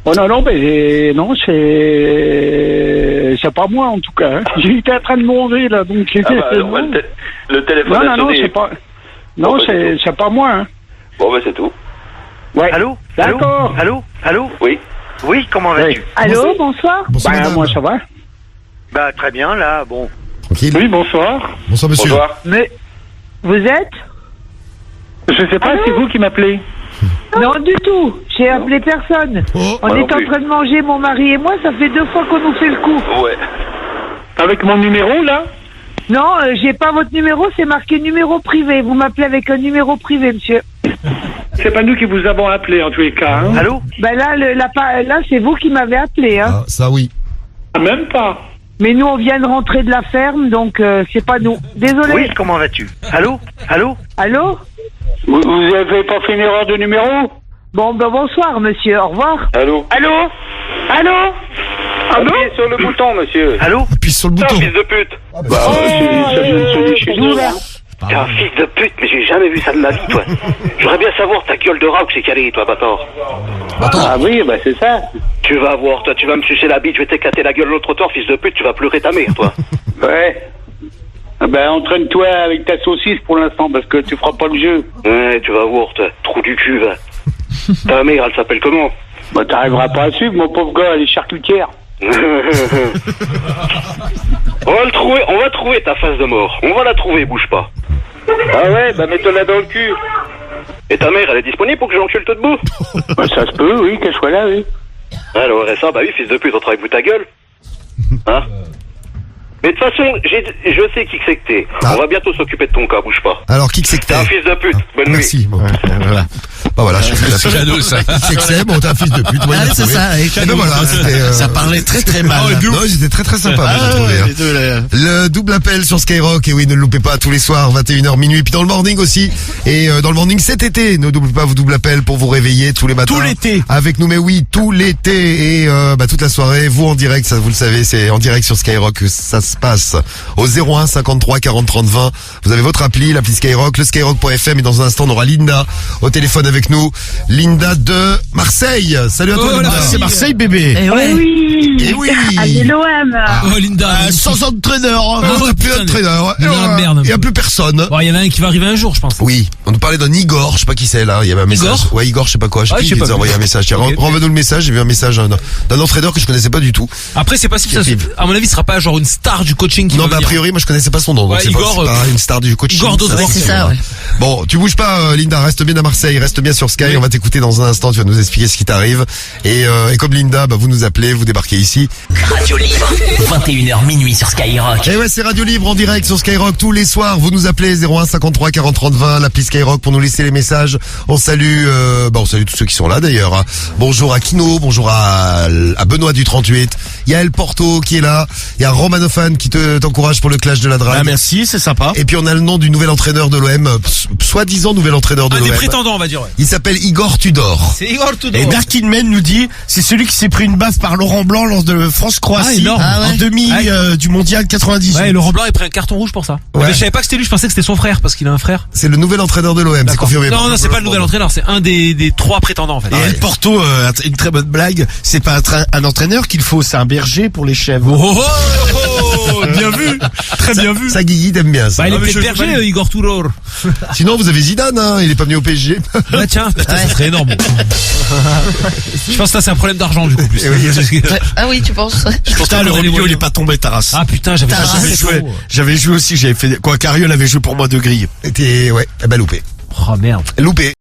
Oh non, mais non, c'est pas moi, en tout cas. Hein. J'étais en train de manger, là, donc... Ah bah, alors, le téléphone a sonné. Non, c'est pas... Non, bon, bah, c'est pas moi, hein. Bon, bah, c'est tout. Ouais. Allô? D'accord. Allô? Oui. Oui, comment vas-tu? Allô, bonsoir. Bonsoir, madame. Moi, ça va. Bah, très bien, là, bon. Tranquille. Oui, bonsoir. Bonsoir, monsieur. Bonsoir. Mais vous êtes? Je sais pas, Allô? c'est vous qui m'appelez. Non, du tout. J'ai appelé personne. Oh. On Moi est non en plus. train de manger, mon mari et moi. Ça fait 2 fois qu'on nous fait le coup. Ouais. Avec mon numéro, là? Non, j'ai pas votre numéro. C'est marqué numéro privé. Vous m'appelez avec un numéro privé, monsieur. C'est pas nous qui vous avons appelé, en tous les cas, hein. Allô? Ben là, là, c'est vous qui m'avez appelé, hein. Ah, ça, oui. Même pas. Mais nous, on vient de rentrer de la ferme, donc c'est pas nous. Désolé. Oui, comment vas-tu? Allô? Allô? Vous avez pas fait une erreur de numéro? Bon, ben bonsoir, monsieur. Au revoir. Allô? Appuyez sur le bouton, monsieur. Allô? Appuie sur le Putain, bouton. fils de pute. Ça vient de sonner chez nous, là. T'es un fils de pute, mais j'ai jamais vu ça de ma vie, toi. J'aurais bien savoir ta gueule de rat où c'est calé, toi, bâtard. Ah oui, bah c'est ça. Tu vas voir, toi, tu vas me sucer la bite, je vais t'éclater la gueule l'autre trottoir, fils de pute, tu vas pleurer ta mère, toi. Ouais. Ben, entraîne-toi avec ta saucisse pour l'instant, parce que tu feras pas le jeu. Ouais, tu vas voir, toi, trou du cul, va. Ta mère, elle s'appelle comment? Bah, t'arriveras pas à suivre, mon pauvre gars, elle est charcutière. On va trouver ta face de mort. On va la trouver, bouge pas. Ah ouais, bah mets-toi là dans le cul. Et ta mère, elle est disponible pour que je l'encule tout debout? Bah, ça se peut, oui, qu'elle soit là, oui. Ouais, le RSA, bah oui, fils de pute, on travaille pour ta gueule. Hein? Mais de toute façon, je sais qui c'est que t'es. On va bientôt s'occuper de ton cas, bouge pas. Alors, qui que c'est que T'es un fils de pute. Bonne Merci. nuit. Bon. Voilà. Bah voilà, je suis C'est cadeau, ça. Qui c'est que c'est? Bon, t'es un fils de pute. Ouais, Ah, c'est ça. Et ben voilà, c'était, Ça parlait très très mal. non, j'étais très très sympa, moi, j'ai trouvé, hein. les deux, là. Le double appel sur Skyrock, et oui, ne le loupez pas tous les soirs, 21h minuit, puis dans le morning aussi. Et dans le morning cet été, ne doublez pas vos double appels pour vous réveiller tous les matins. Tout l'été. Avec nous, mais oui, tout l'été et toute la soirée, vous en direct, ça vous le savez, c'est en direct sur Skyrock que ça se passe. Au 01 53 40 30 20, vous avez votre appli Skyrock, le skyrock.fm, et dans un instant on aura Linda au téléphone avec nous. Linda de Marseille. Salut à toi, Linda. C'est Marseille, bébé. Eh ouais. Oui. Eh oui. Allez, l'OM. Oh, Linda. Sans entraîneur. On a plus d'entraîneur. Il y a merde. Il y a plus personne. Bon, il y en a un qui va arriver un jour, je pense. Oui, on nous parlait d'un Igor, je sais pas qui c'est là, il y avait un message. Igor Ouais, Igor, je sais pas quoi, je sais Ah, plus je sais qui nous pas. a envoyé un message. Tiens, Ok. renvoie-nous le message, j'ai vu un message d'un entraîneur que je connaissais pas du tout. Après, c'est pas si ça, à mon avis, ce sera pas genre une star du coaching qui Non, va bah a venir. priori, moi je connaissais pas son nom, donc Ouais, c'est Igor, pas une star du coaching. Igor Dodros. Ouais, c'est ça, ouais. Bon, tu bouges pas, Linda, reste bien à Marseille, reste bien sur Sky, on va t'écouter dans un instant, tu vas nous expliquer ce qui t'arrive. Et comme Linda, bah vous nous appelez, vous débarquez ici. Radio Libre, 21h minuit sur Skyrock. Et ouais, c'est Radio Libre en direct sur Skyrock tous les soirs. Vous nous appelez 01 53 40 30 20, l'appli Skyrock pour nous laisser les messages. On salue, on salue tous ceux qui sont là d'ailleurs, hein. Bonjour à Kino, bonjour à Benoît du 38. Il y a El Porto qui est là. Il y a Romanofan qui t'encourage pour le clash de la drague. Ah, merci, c'est sympa. Et puis on a le nom du nouvel entraîneur de l'OM, soi-disant nouvel entraîneur de Un l'OM. des prétendants, on va dire, ouais. Il s'appelle Igor Tudor. C'est Igor Tudor. Et Darkin Man nous dit, c'est celui qui s'est pris une baffe par Laurent Blanc lors de France-Croatie énorme. en demi du mondial 98. Ouais, Laurent Blanc, il prend un carton rouge pour ça. Ouais. Mais je savais pas que c'était lui, je pensais que c'était son frère, parce qu'il a un frère. C'est le nouvel entraîneur de l'OM, c'est D'accord. confirmé. Non, c'est pas le nouvel entraîneur, c'est un des trois prétendants, en fait. Et El Porto, une très bonne blague, c'est pas un entraîneur qu'il faut, c'est un berger pour les chèvres. Bien vu. Très bien vu. Ça, Guigui, t'aimes bien ça. Bah, il Ah, mais est je- peut-être berger, Igor Tudor. Sinon, vous avez Zidane, hein, il est pas venu au PSG. Ah, tiens, putain, ça serait énorme. Je pense que ça, c'est un problème d'argent, du coup, plus. Ah oui, tu penses? Putain, le Romilio, il est pas tombé, Taras. Ah, putain, j'avais Taras. J'avais joué aussi, j'avais fait, Cariol avait joué pour moi de grille. Ouais, loupé. Oh, merde. Loupé.